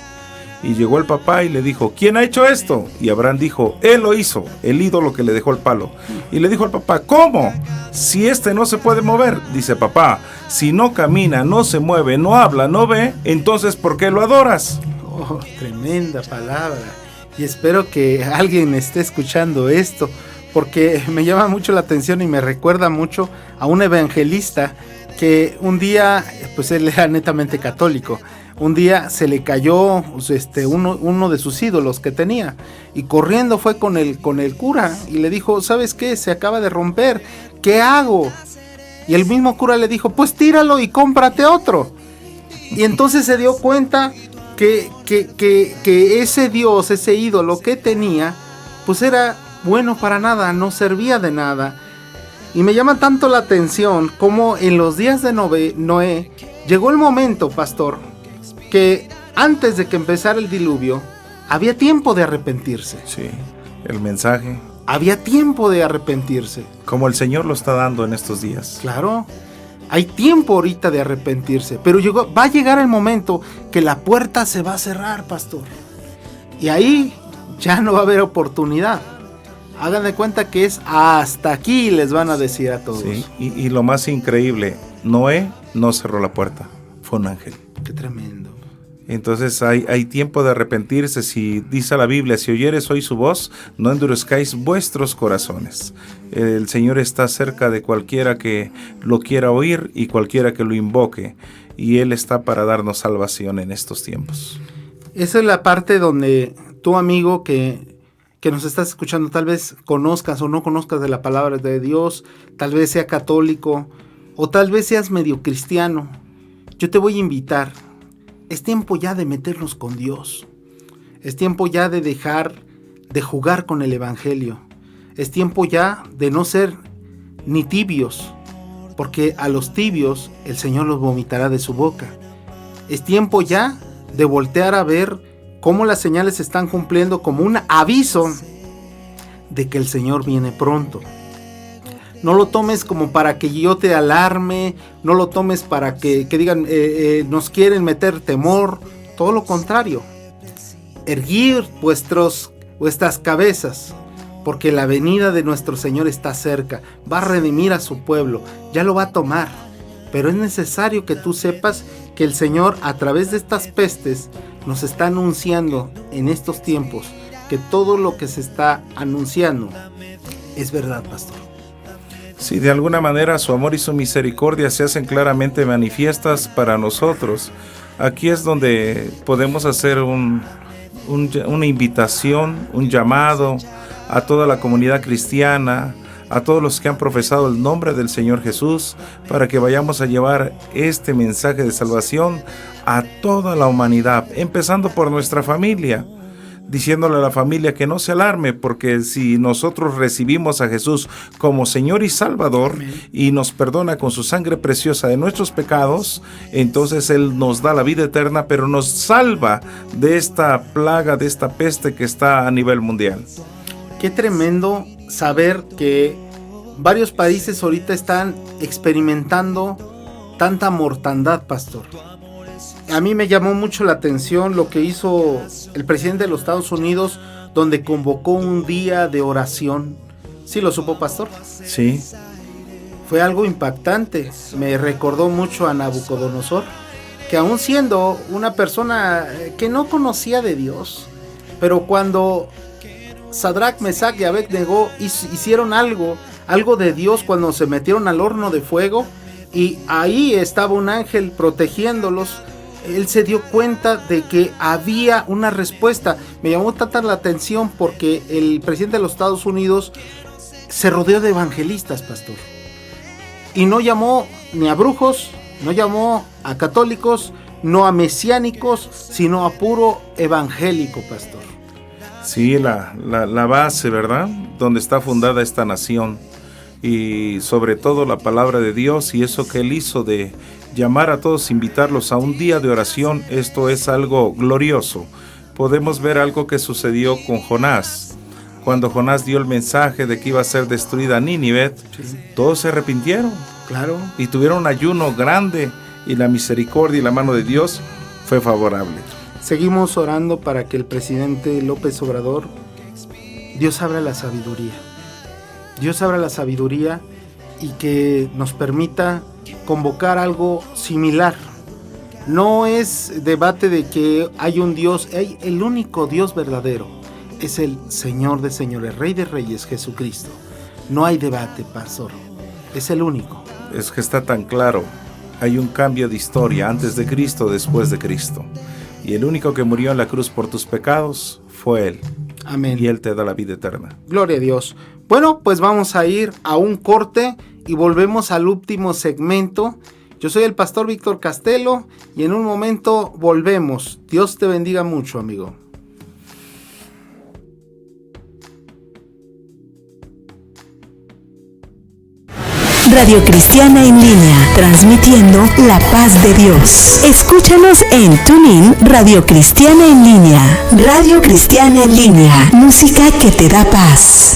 Y llegó el papá y le dijo, ¿quién ha hecho esto? Y Abraham dijo, él lo hizo, el ídolo que le dejó el palo. Y le dijo al papá, ¿cómo? Si este no se puede mover. Dice, papá, si no camina, no se mueve, no habla, no ve, entonces ¿por qué lo adoras? Oh, tremenda palabra. Y espero que alguien esté escuchando esto, porque me llama mucho la atención y me recuerda mucho a un evangelista que un día, pues él era netamente católico. Un día se le cayó uno de sus ídolos que tenía y corriendo fue con el cura y le dijo, ¿sabes qué? Se acaba de romper, ¿qué hago? Y el mismo cura le dijo, pues tíralo y cómprate otro. Y entonces se dio cuenta que ese Dios, ese ídolo que tenía, pues era bueno para nada, no servía de nada. Y me llama tanto la atención como en los días de Noé llegó el momento, pastor, que antes de que empezara el diluvio, había tiempo de arrepentirse. Sí, el mensaje. Había tiempo de arrepentirse. Como el Señor lo está dando en estos días. Claro, hay tiempo ahorita de arrepentirse, pero va a llegar el momento que la puerta se va a cerrar, pastor. Y ahí ya no va a haber oportunidad. Hagan de cuenta que es hasta aquí, les van a decir a todos. Sí, y lo más increíble, Noé no cerró la puerta, fue un ángel. Qué tremendo. Entonces hay tiempo de arrepentirse. Si dice la Biblia, si oyeres hoy su voz, no endurezcáis vuestros corazones. El Señor está cerca de cualquiera que lo quiera oír y cualquiera que lo invoque, y Él está para darnos salvación en estos tiempos. Esa es la parte donde tú, amigo, que nos estás escuchando, tal vez conozcas o no conozcas de la palabra de Dios, tal vez sea católico o tal vez seas medio cristiano. Yo te voy a invitar. Es tiempo ya de meternos con Dios. Es tiempo ya de dejar de jugar con el evangelio. Es tiempo ya de no ser ni tibios, porque a los tibios el Señor los vomitará de su boca. Es tiempo ya de voltear a ver cómo las señales se están cumpliendo como un aviso de que el Señor viene pronto. No lo tomes como para que yo te alarme, no lo tomes para que digan, nos quieren meter temor, todo lo contrario. Erguid vuestras cabezas, porque la venida de nuestro Señor está cerca, va a redimir a su pueblo, ya lo va a tomar. Pero es necesario que tú sepas que el Señor, a través de estas pestes, nos está anunciando en estos tiempos que todo lo que se está anunciando es verdad, pastor. Sí, de alguna manera su amor y su misericordia se hacen claramente manifiestas para nosotros. Aquí es donde podemos hacer una invitación, un llamado a toda la comunidad cristiana, a todos los que han profesado el nombre del Señor Jesús, para que vayamos a llevar este mensaje de salvación a toda la humanidad, empezando por nuestra familia. diciéndole a la familia que no se alarme, porque si nosotros recibimos a Jesús como Señor y Salvador, amén, y nos perdona con su sangre preciosa de nuestros pecados, entonces Él nos da la vida eterna, pero nos salva de esta plaga, de esta peste que está a nivel mundial. Qué tremendo saber que varios países ahorita están experimentando tanta mortandad, pastor. A mí me llamó mucho la atención lo que hizo el presidente de los Estados Unidos, donde convocó un día de oración. ¿Sí lo supo, pastor? Sí. Fue algo impactante. Me recordó mucho a Nabucodonosor, que aún siendo una persona que no conocía de Dios, pero cuando Sadrach, Mesach y Abednego hicieron algo de Dios, cuando se metieron al horno de fuego, y ahí estaba un ángel protegiéndolos, él se dio cuenta de que había una respuesta. Me llamó tanta la atención porque el presidente de los Estados Unidos se rodeó de evangelistas, pastor. Y no llamó ni a brujos, no llamó a católicos, no a mesiánicos, sino a puro evangélico, pastor. Sí, la base, ¿verdad? Donde está fundada esta nación. Y sobre todo la palabra de Dios, y eso que Él hizo de llamar a todos, invitarlos a un día de oración, esto es algo glorioso. Podemos ver algo que sucedió con Jonás. Cuando Jonás dio el mensaje de que iba a ser destruida Nínive, sí, todos se arrepintieron. Claro. Y tuvieron un ayuno grande, y la misericordia y la mano de Dios fue favorable. Seguimos orando para que el presidente López Obrador, Dios abra la sabiduría. Dios abra la sabiduría y que nos permita convocar algo similar. No es debate de que hay un Dios, hay el único Dios verdadero, es el Señor de señores, Rey de reyes, Jesucristo. No hay debate, pastor, es el único. Es que está tan claro, hay un cambio de historia, antes de Cristo, después de Cristo. Y el único que murió en la cruz por tus pecados fue Él. Amén. Y Él te da la vida eterna. Gloria a Dios. Bueno, pues vamos a ir a un corte y volvemos al último segmento. Yo soy el pastor Víctor Castelo y en un momento volvemos. Dios te bendiga mucho, amigo. Radio Cristiana en línea, transmitiendo la paz de Dios. Escúchanos en TuneIn Radio Cristiana en línea. Radio Cristiana en línea, música que te da paz.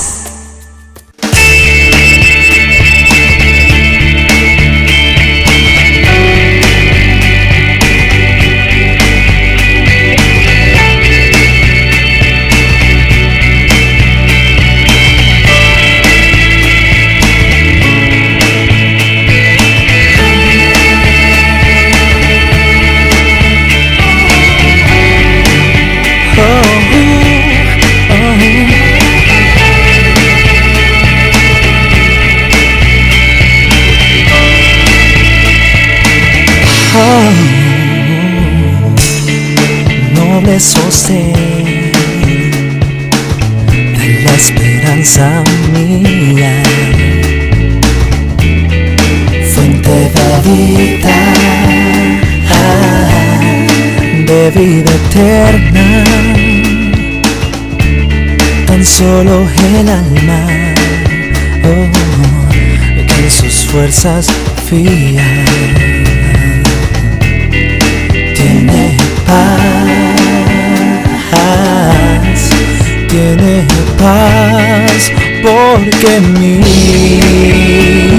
Noble sostén de la esperanza mía, fuente de vida, de vida eterna, tan solo el alma, que en sus fuerzas fía, tiene paz, porque mi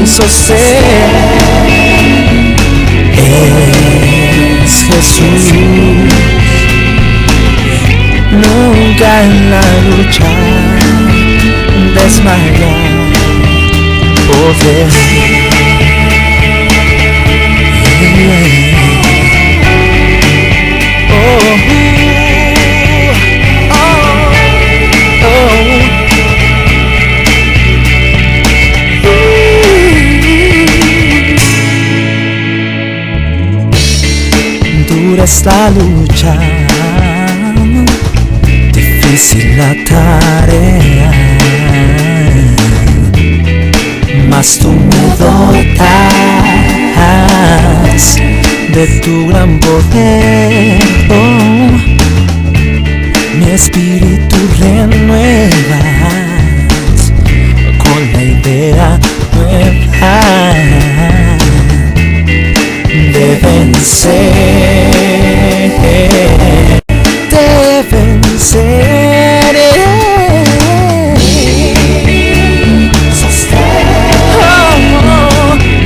sostén es Jesús. Nunca en la lucha desmayó poder. Dura es la lucha, difícil la tarea, mas tú me dotas de tu gran poder, espíritu renuevas con la idea nueva de vencer, oh,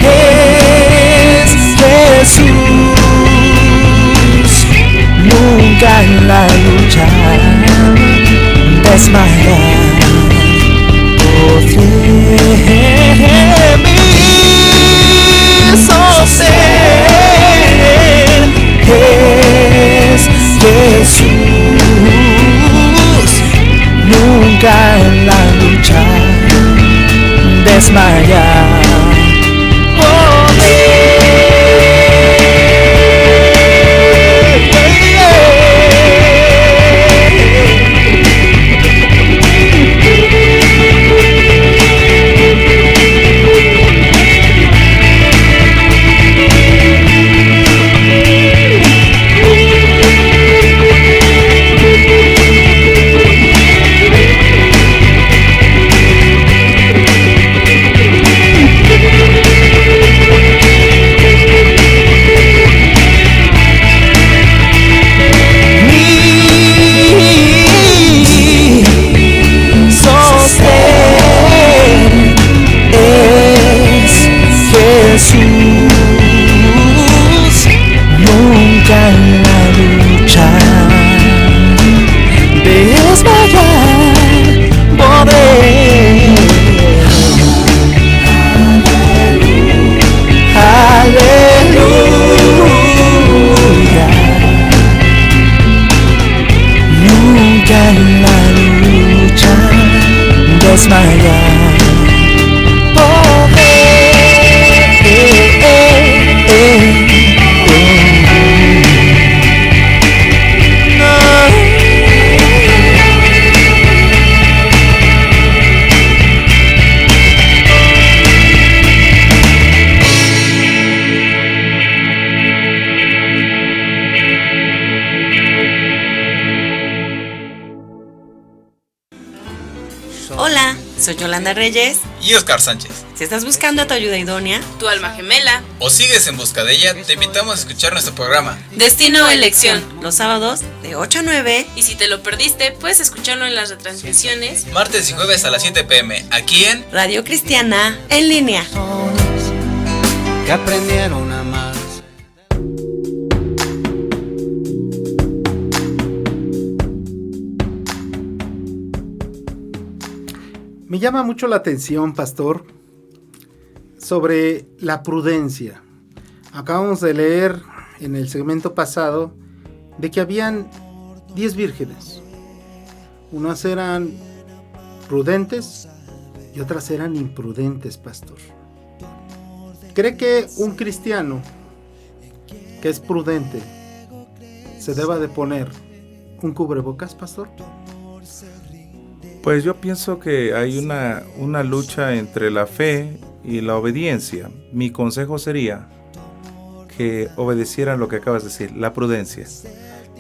es Jesús, nunca en la lucha desmayar. Mi sostener es Jesús, nunca en la lucha desmayar. Hola, soy Yolanda Reyes y Oscar Sánchez. Si estás buscando a tu ayuda idónea, tu alma gemela, o sigues en busca de ella, te invitamos a escuchar nuestro programa Destino o Elección, los sábados de 8 a 9. Y si te lo perdiste, puedes escucharlo en las retransmisiones martes y jueves a las 7 p.m. aquí en Radio Cristiana en línea. Que aprendieron a amar. Me llama mucho la atención, pastor, sobre la prudencia. Acabamos de leer en el segmento pasado de que habían 10 vírgenes. Unas eran prudentes y otras eran imprudentes, pastor. ¿Cree que un cristiano que es prudente se deba de poner un cubrebocas, pastor? Pues yo pienso que hay una lucha entre la fe y la obediencia. Mi consejo sería que obedecieran lo que acabas de decir, la prudencia.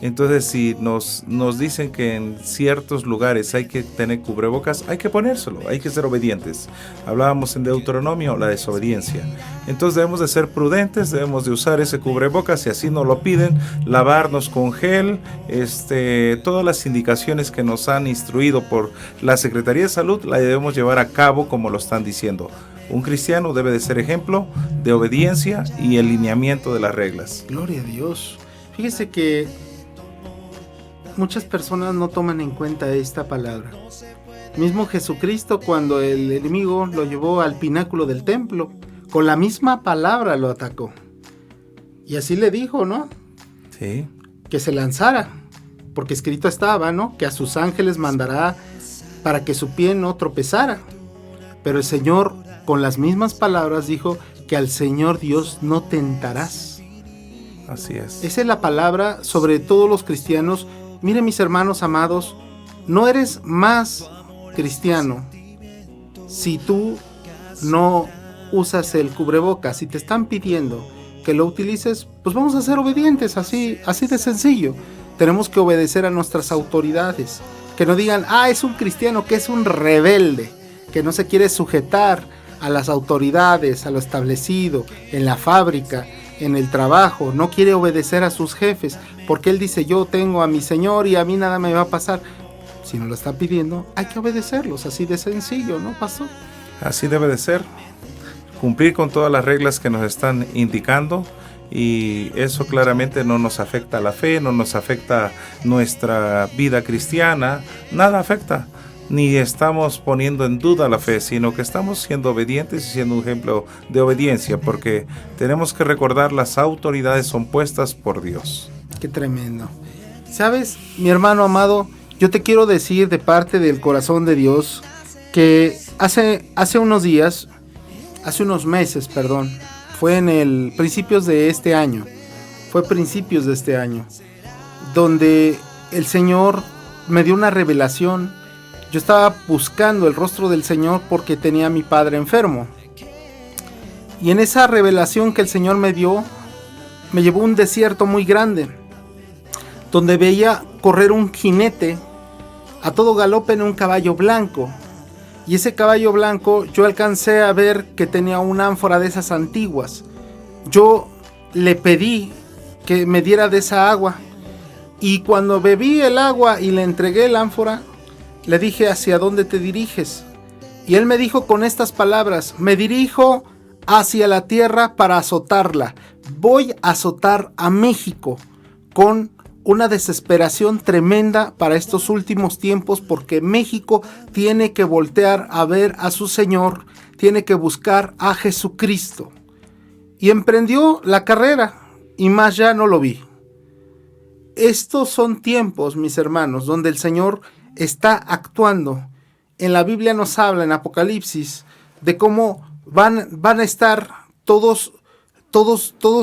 Entonces, si nos dicen que en ciertos lugares hay que tener cubrebocas, hay que ponérselo, hay que ser obedientes. Hablábamos en Deuteronomio, la desobediencia. Entonces debemos de ser prudentes, debemos de usar ese cubrebocas, si así nos lo piden, lavarnos con gel, todas las indicaciones que nos han instruido por la Secretaría de Salud, la debemos llevar a cabo como lo están diciendo. Un cristiano debe de ser ejemplo de obediencia y alineamiento de las reglas. Gloria a Dios. Fíjese que muchas personas no toman en cuenta esta palabra. Mismo Jesucristo, cuando el enemigo lo llevó al pináculo del templo, con la misma palabra lo atacó. Y así le dijo, ¿no? Sí. Que se lanzara, porque escrito estaba, ¿no? Que a sus ángeles mandará para que su pie no tropezara. Pero el Señor, con las mismas palabras, dijo que al Señor Dios no tentarás. Así es. Esa es la palabra sobre todos los cristianos. Miren, mis hermanos amados, no eres más cristiano si tú no usas el cubrebocas. Si te están pidiendo que lo utilices, pues vamos a ser obedientes, así de sencillo. tenemos que obedecer a nuestras autoridades. Que no digan, es un cristiano que es un rebelde, que no se quiere sujetar a las autoridades, a lo establecido, en la fábrica, en el trabajo, no quiere obedecer a sus jefes, porque él dice, yo tengo a mi Señor y a mí nada me va a pasar. Si nos lo está pidiendo, hay que obedecerlos, así de sencillo, ¿no, pastor? Así debe de ser, cumplir con todas las reglas que nos están indicando, y eso claramente no nos afecta la fe, no nos afecta nuestra vida cristiana, nada afecta, ni estamos poniendo en duda la fe, sino que estamos siendo obedientes y siendo un ejemplo de obediencia, porque tenemos que recordar, las autoridades son puestas por Dios. Qué tremendo. ¿Sabes, mi hermano amado? Yo te quiero decir de parte del corazón de Dios que hace unos meses, fue en principios de este año, donde el Señor me dio una revelación. Yo estaba buscando el rostro del Señor porque tenía a mi padre enfermo. Y en esa revelación que el Señor me dio, me llevó a un desierto muy grande, donde veía correr un jinete a todo galope en un caballo blanco. Y ese caballo blanco yo alcancé a ver que tenía una ánfora de esas antiguas. Yo le pedí que me diera de esa agua. Y cuando bebí el agua y le entregué la ánfora, le dije, ¿hacia dónde te diriges? Y él me dijo con estas palabras, me dirijo hacia la tierra para azotarla. Voy a azotar a México con una desesperación tremenda para estos últimos tiempos, porque México tiene que voltear a ver a su Señor, tiene que buscar a Jesucristo. Y emprendió la carrera, y más ya no lo vi. Estos son tiempos, mis hermanos, donde el Señor está actuando. En la Biblia nos habla, en Apocalipsis, de cómo van a estar todos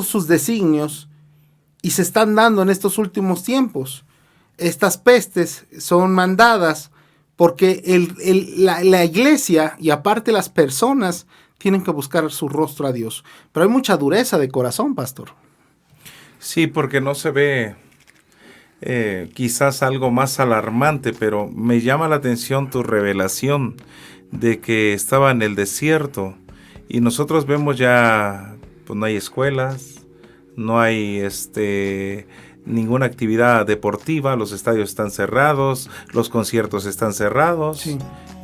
sus designios, y se están dando en estos últimos tiempos. Estas pestes son mandadas porque la iglesia, y aparte las personas, tienen que buscar su rostro a Dios. Pero hay mucha dureza de corazón, pastor. Sí, porque no se ve quizás algo más alarmante, pero me llama la atención tu revelación de que estaba en el desierto, y nosotros vemos ya, pues no hay escuelas, no hay ninguna actividad deportiva, los estadios están cerrados, los conciertos están cerrados. Sí.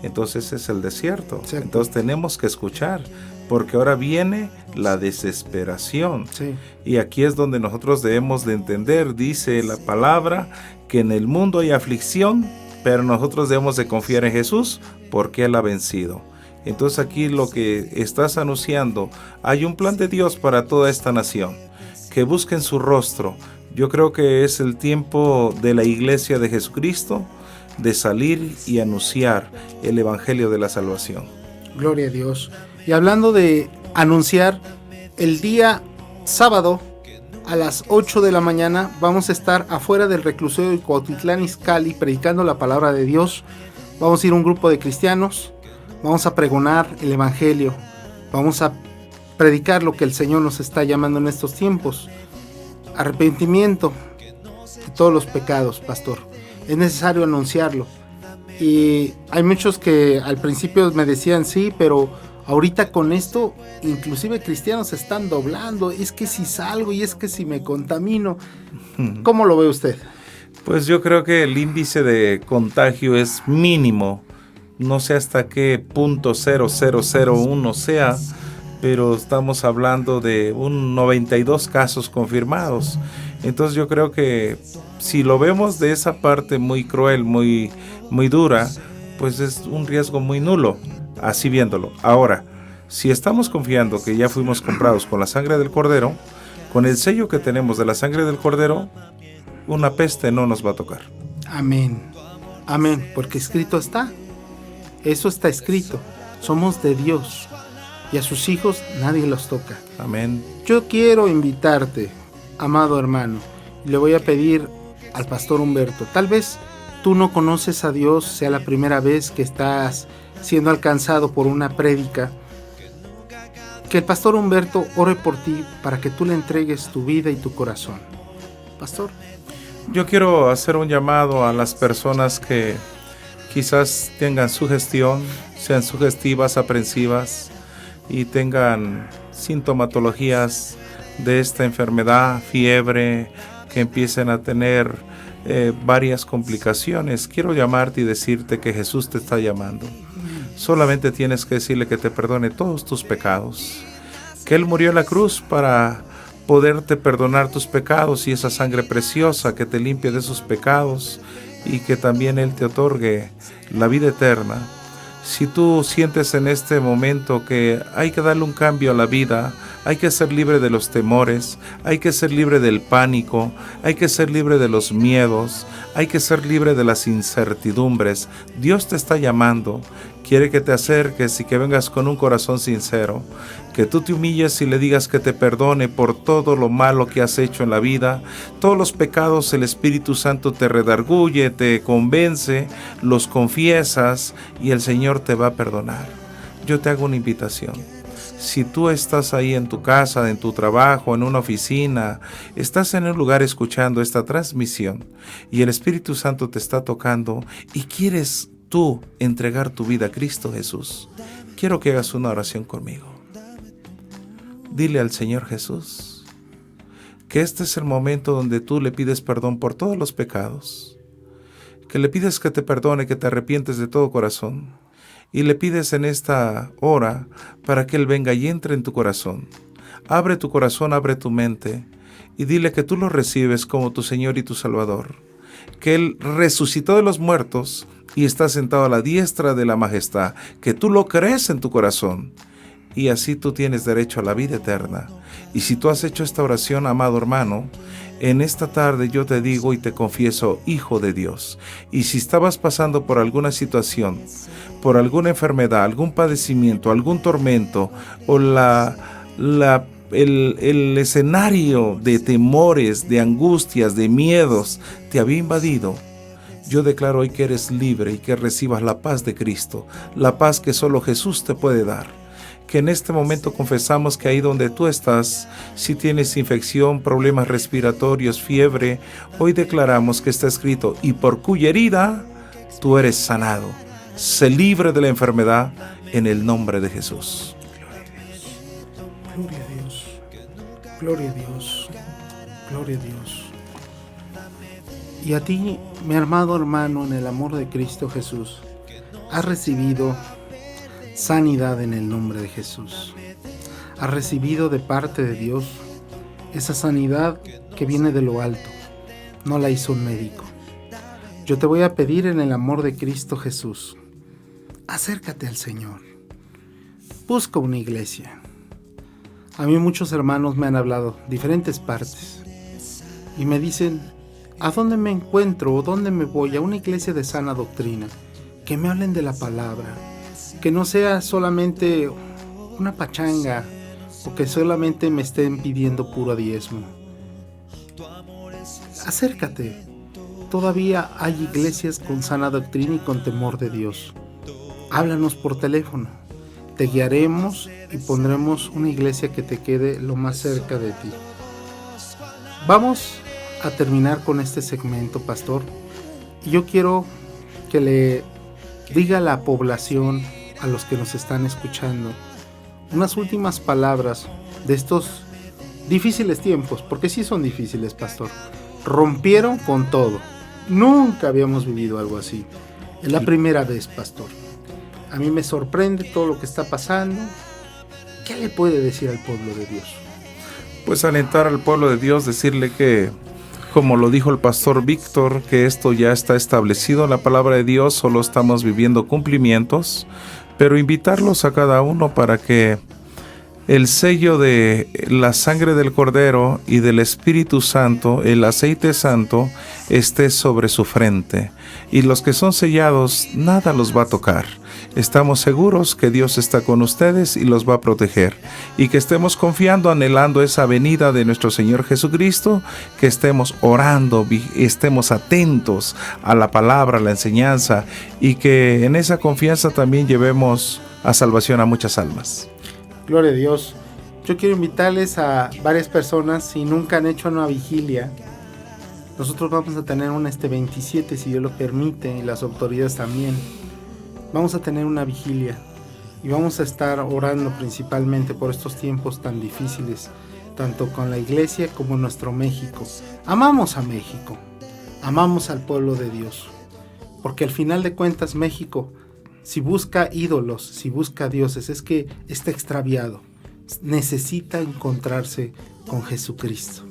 Entonces es el desierto. Sí. Entonces tenemos que escuchar, porque ahora viene la desesperación. Sí. Y aquí es donde nosotros debemos de entender, dice la palabra, que en el mundo hay aflicción, pero nosotros debemos de confiar en Jesús porque Él ha vencido. Entonces aquí lo que estás anunciando, hay un plan de Dios para toda esta nación, que busquen su rostro. Yo creo que es el tiempo de la iglesia de Jesucristo de salir y anunciar el evangelio de la salvación. Gloria a Dios. Y hablando de anunciar, el día sábado a las 8 de la mañana vamos a estar afuera del reclusorio de Cuautitlán Izcalli predicando la palabra de Dios. Vamos a ir un grupo de cristianos, vamos a pregonar el evangelio, vamos a predicar lo que el Señor nos está llamando en estos tiempos. Arrepentimiento de todos los pecados, pastor. Es necesario anunciarlo. Y hay muchos que al principio me decían sí, pero ahorita con esto, inclusive cristianos se están doblando. Es que si salgo y es que si me contamino. ¿Cómo lo ve usted? Pues yo creo que el índice de contagio es mínimo. No sé hasta qué .0001 sea, pero estamos hablando de un 92 casos confirmados. Entonces yo creo que si lo vemos de esa parte muy cruel, muy dura, pues es un riesgo muy nulo, así viéndolo. Ahora, si estamos confiando que ya fuimos comprados con la sangre del Cordero, con el sello que tenemos de la sangre del Cordero, una peste no nos va a tocar. Amén, amén, porque escrito está, eso está escrito, somos de Dios. Y a sus hijos nadie los toca. Amén. Yo quiero invitarte, amado hermano, y le voy a pedir al pastor Humberto, tal vez tú no conoces a Dios, sea la primera vez que estás siendo alcanzado por una prédica, que el pastor Humberto ore por ti para que tú le entregues tu vida y tu corazón. Pastor. Yo quiero hacer un llamado a las personas que quizás tengan sugestión, sean sugestivas, aprensivas y tengan sintomatologías de esta enfermedad, fiebre, que empiecen a tener varias complicaciones. Quiero llamarte y decirte que Jesús te está llamando. Solamente tienes que decirle que te perdone todos tus pecados, que Él murió en la cruz para poderte perdonar tus pecados y esa sangre preciosa que te limpie de esos pecados y que también Él te otorgue la vida eterna. Si tú sientes en este momento que hay que darle un cambio a la vida, hay que ser libre de los temores, hay que ser libre del pánico, hay que ser libre de los miedos, hay que ser libre de las incertidumbres. Dios te está llamando, quiere que te acerques y que vengas con un corazón sincero, que tú te humilles y le digas que te perdone por todo lo malo que has hecho en la vida, todos los pecados el Espíritu Santo te redarguye, te convence, los confiesas y el Señor te va a perdonar. Yo te hago una invitación. Si tú estás ahí en tu casa, en tu trabajo, en una oficina, estás en un lugar escuchando esta transmisión y el Espíritu Santo te está tocando y quieres tú entregar tu vida a Cristo Jesús, quiero que hagas una oración conmigo. Dile al Señor Jesús que este es el momento donde tú le pides perdón por todos los pecados, que le pides que te perdone, que te arrepientes de todo corazón y le pides en esta hora para que Él venga y entre en tu corazón. Abre tu corazón, abre tu mente y dile que tú lo recibes como tu Señor y tu Salvador, que Él resucitó de los muertos y está sentado a la diestra de la majestad, que tú lo crees en tu corazón y así tú tienes derecho a la vida eterna. Y si tú has hecho esta oración, amado hermano, en esta tarde yo te digo y te confieso, hijo de Dios. Y si estabas pasando por alguna situación, por alguna enfermedad, algún padecimiento, algún tormento o el escenario de temores, de angustias, de miedos te había invadido, yo declaro hoy que eres libre y que recibas la paz de Cristo, la paz que solo Jesús te puede dar. Que en este momento confesamos que ahí donde tú estás, si tienes infección, problemas respiratorios, fiebre, hoy declaramos que está escrito, y por cuya herida tú eres sanado. Sé libre de la enfermedad en el nombre de Jesús. Gloria a Dios, gloria a Dios, gloria a Dios. Y a ti, mi amado hermano, en el amor de Cristo Jesús, has recibido sanidad en el nombre de Jesús. Has recibido de parte de Dios esa sanidad que viene de lo alto. No la hizo un médico. Yo te voy a pedir en el amor de Cristo Jesús, acércate al Señor. Busca una iglesia. A mí muchos hermanos me han hablado, diferentes partes, y me dicen, ¿a dónde me encuentro o dónde me voy? A una iglesia de sana doctrina, que me hablen de la palabra, que no sea solamente una pachanga o que solamente me estén pidiendo puro diezmo. Acércate, todavía hay iglesias con sana doctrina y con temor de Dios. Háblanos por teléfono, te guiaremos y pondremos una iglesia que te quede lo más cerca de ti. Vamos a terminar con este segmento, pastor, y yo quiero que le diga a la población, a los que nos están escuchando, unas últimas palabras de estos difíciles tiempos, porque sí son difíciles, pastor. Rompieron con todo. Nunca habíamos vivido algo así. Es la primera vez, pastor. A mí me sorprende todo lo que está pasando. ¿Qué le puede decir al pueblo de Dios? Pues alentar al pueblo de Dios, decirle que, como lo dijo el pastor Víctor, que esto ya está establecido en la palabra de Dios, solo estamos viviendo cumplimientos, pero invitarlos a cada uno para que el sello de la sangre del Cordero y del Espíritu Santo, el aceite santo, esté sobre su frente. Y los que son sellados, nada los va a tocar. Estamos seguros que Dios está con ustedes y los va a proteger. Y que estemos confiando, anhelando esa venida de nuestro Señor Jesucristo, que estemos orando, estemos atentos a la palabra, a la enseñanza, y que en esa confianza también llevemos a salvación a muchas almas. Gloria a Dios. Yo quiero invitarles a varias personas, si nunca han hecho una vigilia, Nosotros vamos a tener una este 27, si Dios lo permite, y las autoridades también. Vamos a tener una vigilia y vamos a estar orando principalmente por estos tiempos tan difíciles, tanto con la iglesia como nuestro México. Amamos a México, amamos al pueblo de Dios, porque al final de cuentas México, si busca ídolos, si busca dioses, es que está extraviado, necesita encontrarse con Jesucristo.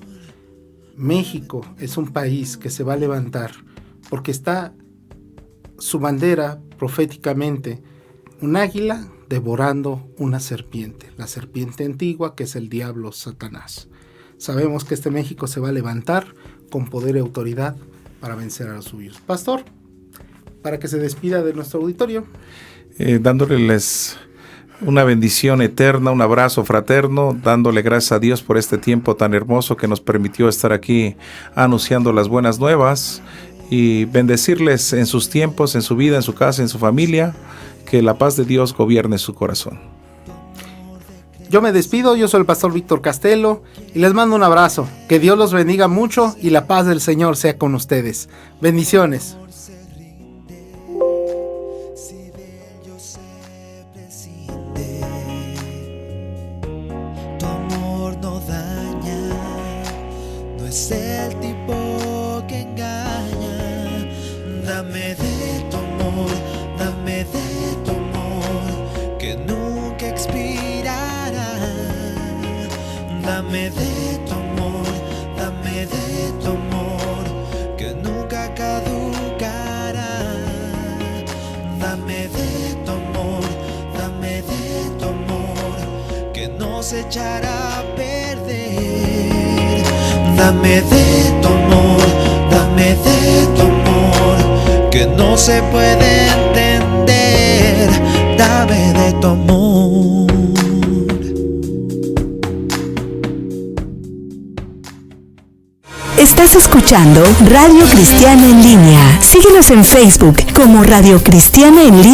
México es un país que se va a levantar, porque está su bandera proféticamente, un águila devorando una serpiente, la serpiente antigua que es el diablo Satanás. Sabemos que este México se va a levantar con poder y autoridad para vencer a los suyos. Pastor, para que se despida de nuestro auditorio. Dándoles una bendición eterna, un abrazo fraterno, dándole gracias a Dios por este tiempo tan hermoso que nos permitió estar aquí anunciando las buenas nuevas y bendecirles en sus tiempos, en su vida, en su casa, en su familia, que la paz de Dios gobierne su corazón. Yo me despido, yo soy el pastor Víctor Castelo y les mando un abrazo. Que Dios los bendiga mucho y la paz del Señor sea con ustedes. Bendiciones. Tu amor no daña, no es el tipo que engaña. Dame de tu amor, dame de tu amor, que nunca expirará. Dame de tu amor, dame de tu amor, que nunca caducará. Dame de tu amor, dame de tu amor, que no se echará a perder. Dame de tu amor, dame de tu amor, que no se puede entender. Dame de tu amor. Estás escuchando Radio Cristiana en Línea. Síguenos en Facebook como Radio Cristiana en Línea.